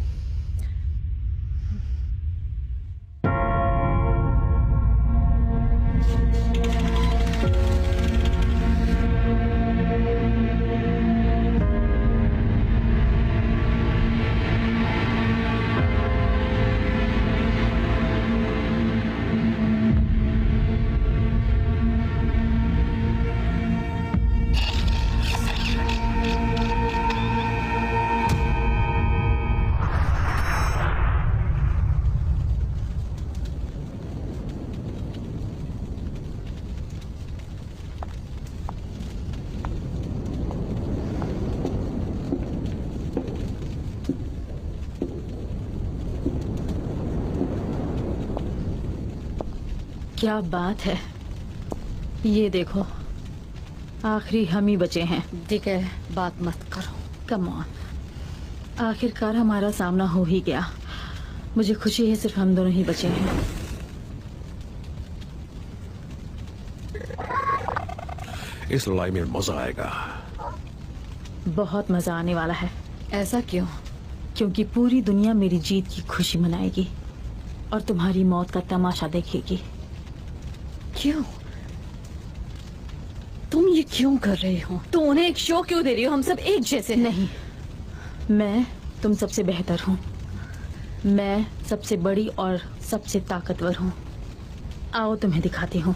क्या बात है, ये देखो, आखिरी हम ही बचे हैं। ठीक है, बात मत करो। कम ऑन, आखिरकार हमारा सामना हो ही गया। मुझे खुशी है सिर्फ हम दोनों ही बचे हैं। इस लड़ाई में मजा आएगा। बहुत मजा आने वाला है। ऐसा क्यों? क्योंकि पूरी दुनिया मेरी जीत की खुशी मनाएगी और तुम्हारी मौत का तमाशा देखेगी। क्यों? तुम ये क्यों कर रही हो? तुम उन्हें एक शो क्यों दे रही हो? हम सब एक जैसे हैं। नहीं, मैं तुम सबसे बेहतर हूँ। मैं सबसे बड़ी और सबसे ताकतवर हूँ। आओ तुम्हें दिखाती हूँ।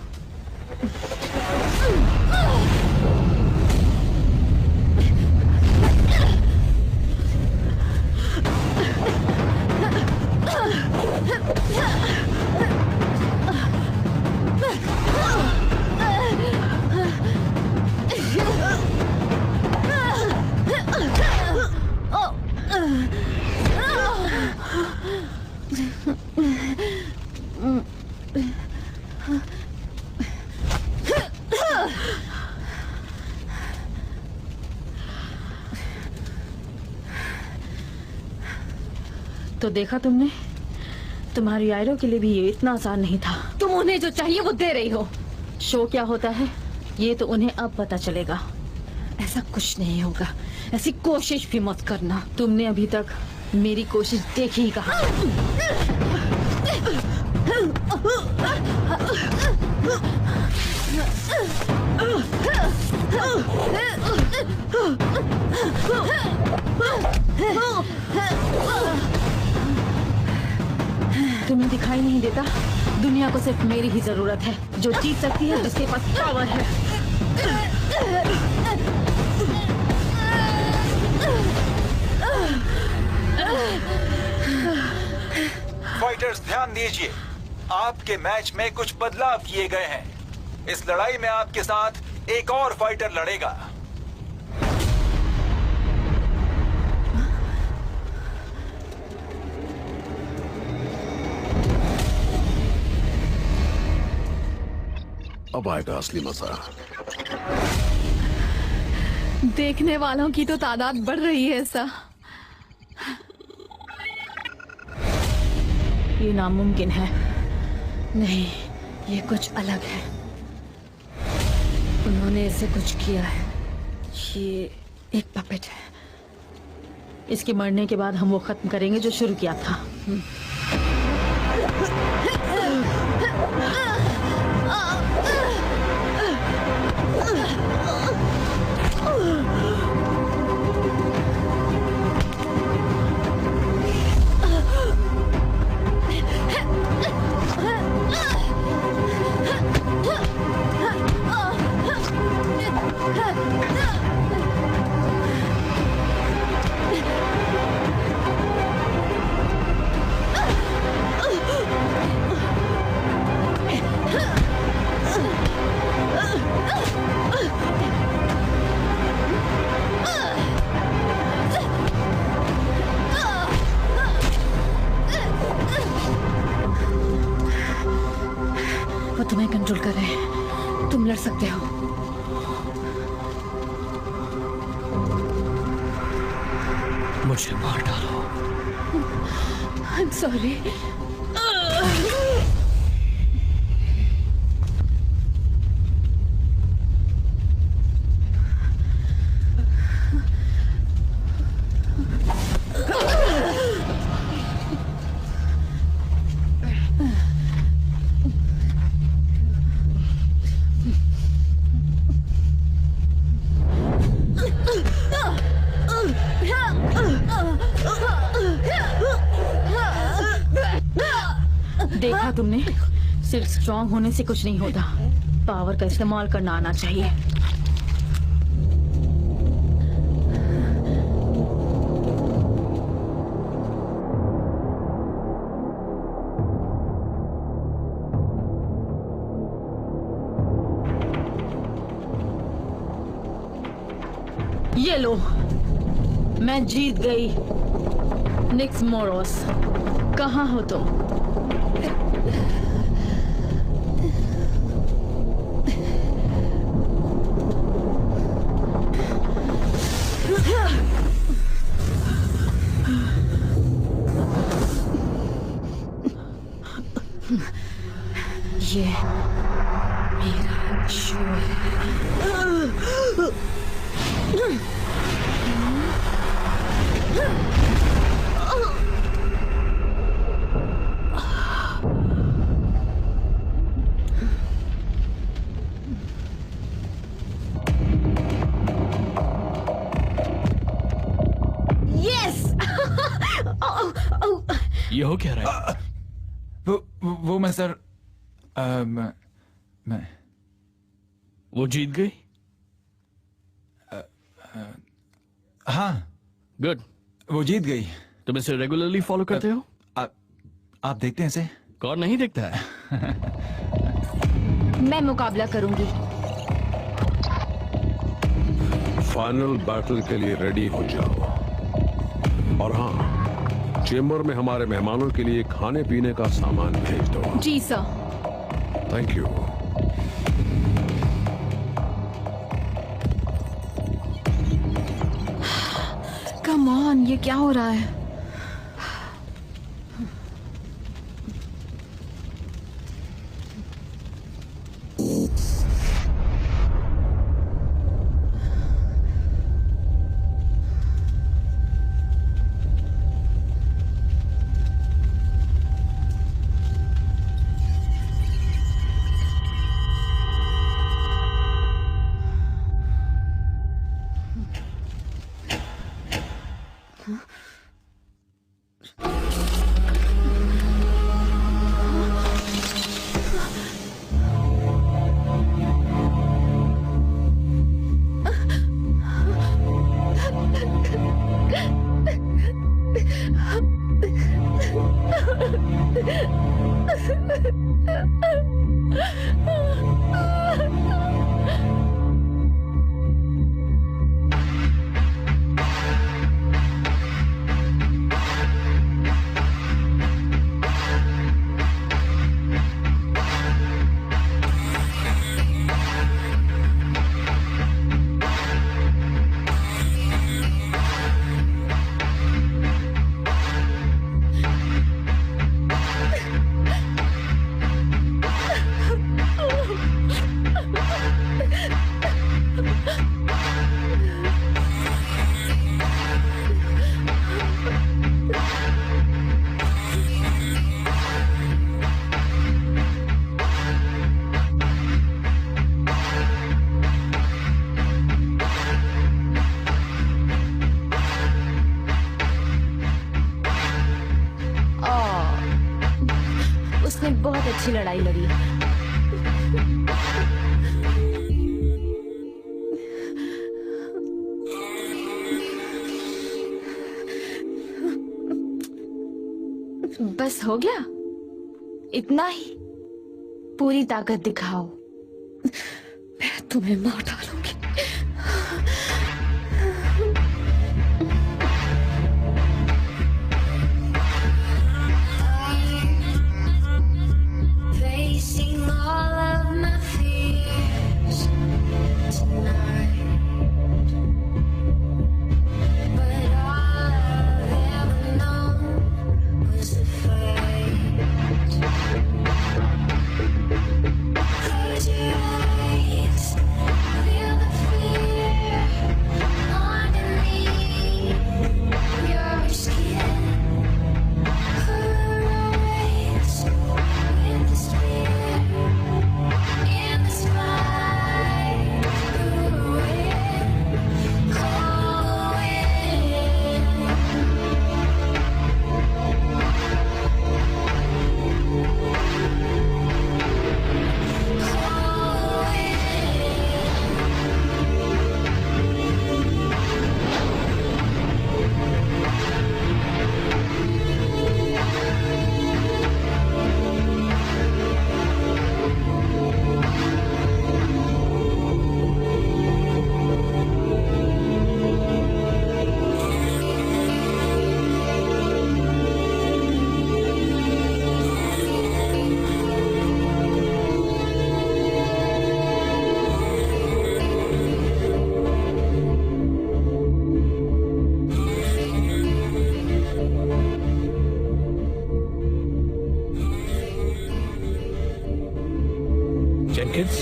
तो देखा तुमने, तुम्हारी आयरो के लिए भी ये इतना आसान नहीं था। तुम उन्हें जो चाहिए वो दे रही हो। शो क्या होता है ये तो उन्हें अब पता चलेगा। ऐसा कुछ नहीं होगा, ऐसी कोशिश भी मत करना। तुमने अभी तक मेरी कोशिश देखी ही कहा। तुम्हें दिखाई नहीं देता? दुनिया को सिर्फ मेरी ही जरूरत है, जो जीत सकती है, जिसके पास पावर है। फाइटर्स ध्यान दीजिए, आपके मैच में कुछ बदलाव किए गए हैं। इस लड़ाई में आपके साथ एक और फाइटर लड़ेगा। अब आएगा असली मजा। देखने वालों की तो तादाद बढ़ रही है सर। ये नामुमकिन है। नहीं, ये कुछ अलग है। उन्होंने इसे कुछ किया है। ये एक पपेट है। इसके मरने के बाद हम वो खत्म करेंगे जो शुरू किया था। वो तुम्हें कंट्रोल कर रहे हैं। तुम लड़ सकते हो। मुझे मार डालो। I'm sorry। देखा तुमने, सिर्फ स्ट्रांग होने से कुछ नहीं होता, पावर का इस्तेमाल करना आना चाहिए। ये लो, मैं जीत गई। निक्स मोरोस, कहाँ हो तुम? ये मेरा शो है। यस। ये हो क्या रहा है? वो मैं सर, मैं वो जीत गई? हाँ, गुड। वो जीत गई। तुम इसे रेगुलरली फॉलो करते हो? आप देखते हैं इसे? कौन नहीं देखता है? मैं मुकाबला करूंगी। फाइनल बैटल के लिए रेडी हो जाओ। और हाँ, चेम्बर में हमारे मेहमानों के लिए खाने पीने का सामान भेज दो। जी sir. Thank you. Come on, ये क्या हो रहा है? अच्छी लड़ाई लड़ी। बस हो गया, इतना ही? पूरी ताकत दिखाओ। मैं तुम्हें मार डालूंगी। Facing all of my fears tonight, but all I've ever known was a fight. 'Cause your eyes feel the fear underneath your skin. Erase with the spirit in the spine. Cold Jenkins,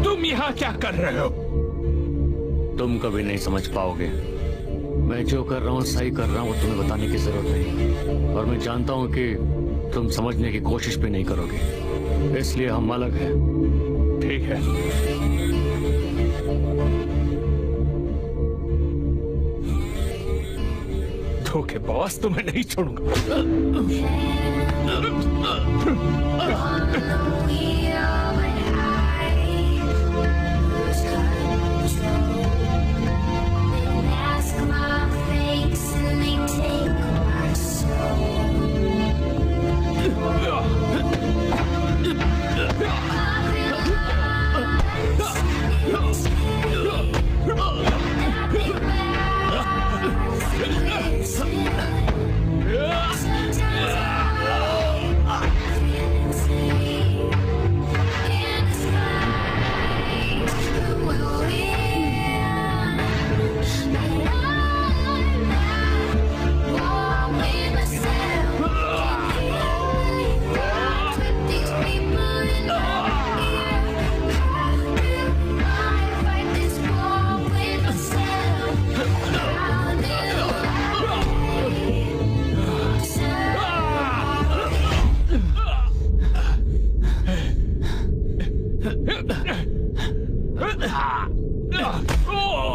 तुम यहाँ क्या कर रहे हो? तुम कभी नहीं समझ पाओगे। मैं जो कर रहा हूँ सही कर रहा हूँ, तुम्हें बताने की जरूरत नहीं। और मैं जानता हूँ कि तुम समझने की कोशिश भी नहीं करोगे, इसलिए हम अलग हैं। ठीक है, धोखेबाज, तुम्हें नहीं छोड़ूंगा।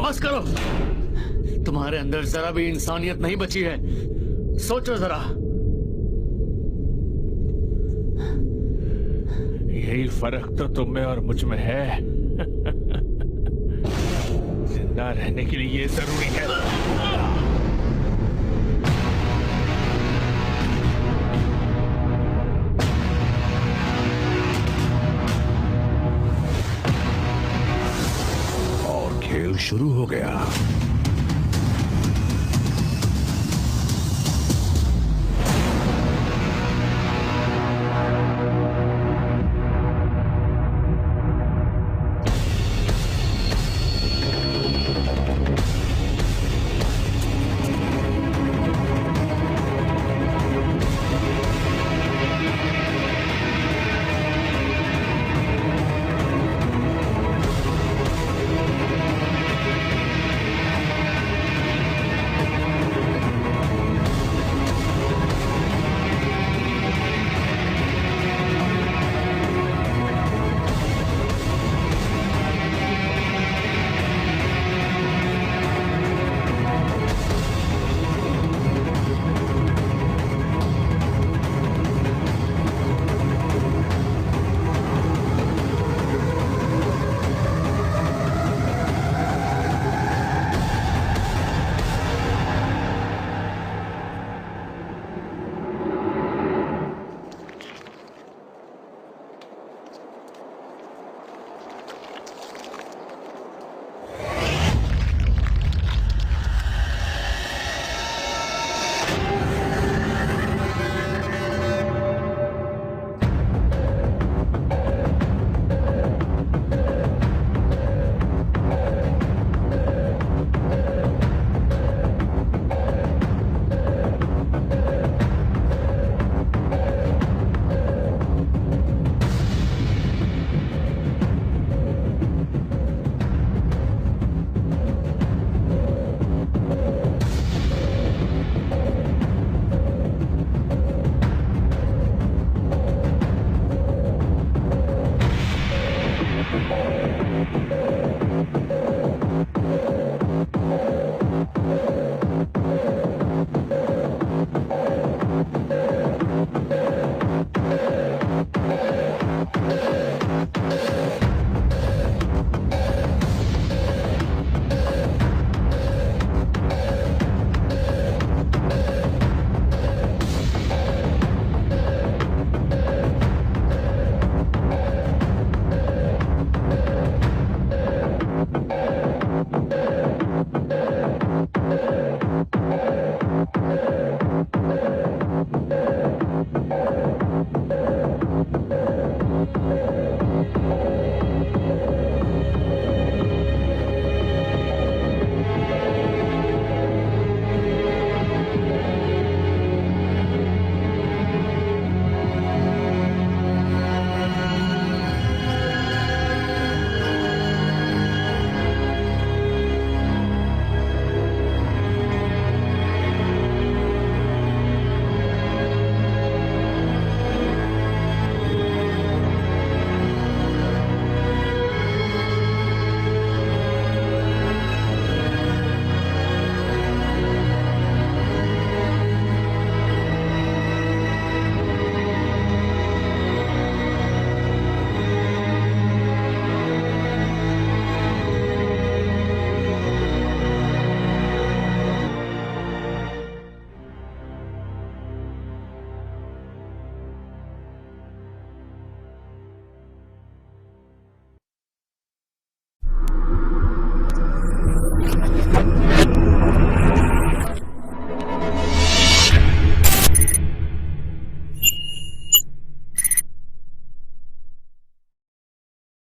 बस करो, तुम्हारे अंदर जरा भी इंसानियत नहीं बची है। सोचो जरा। यही फर्क तो तुम में और मुझ में है। जिंदा रहने के लिए ये जरूरी है। और खेल शुरू हो गया।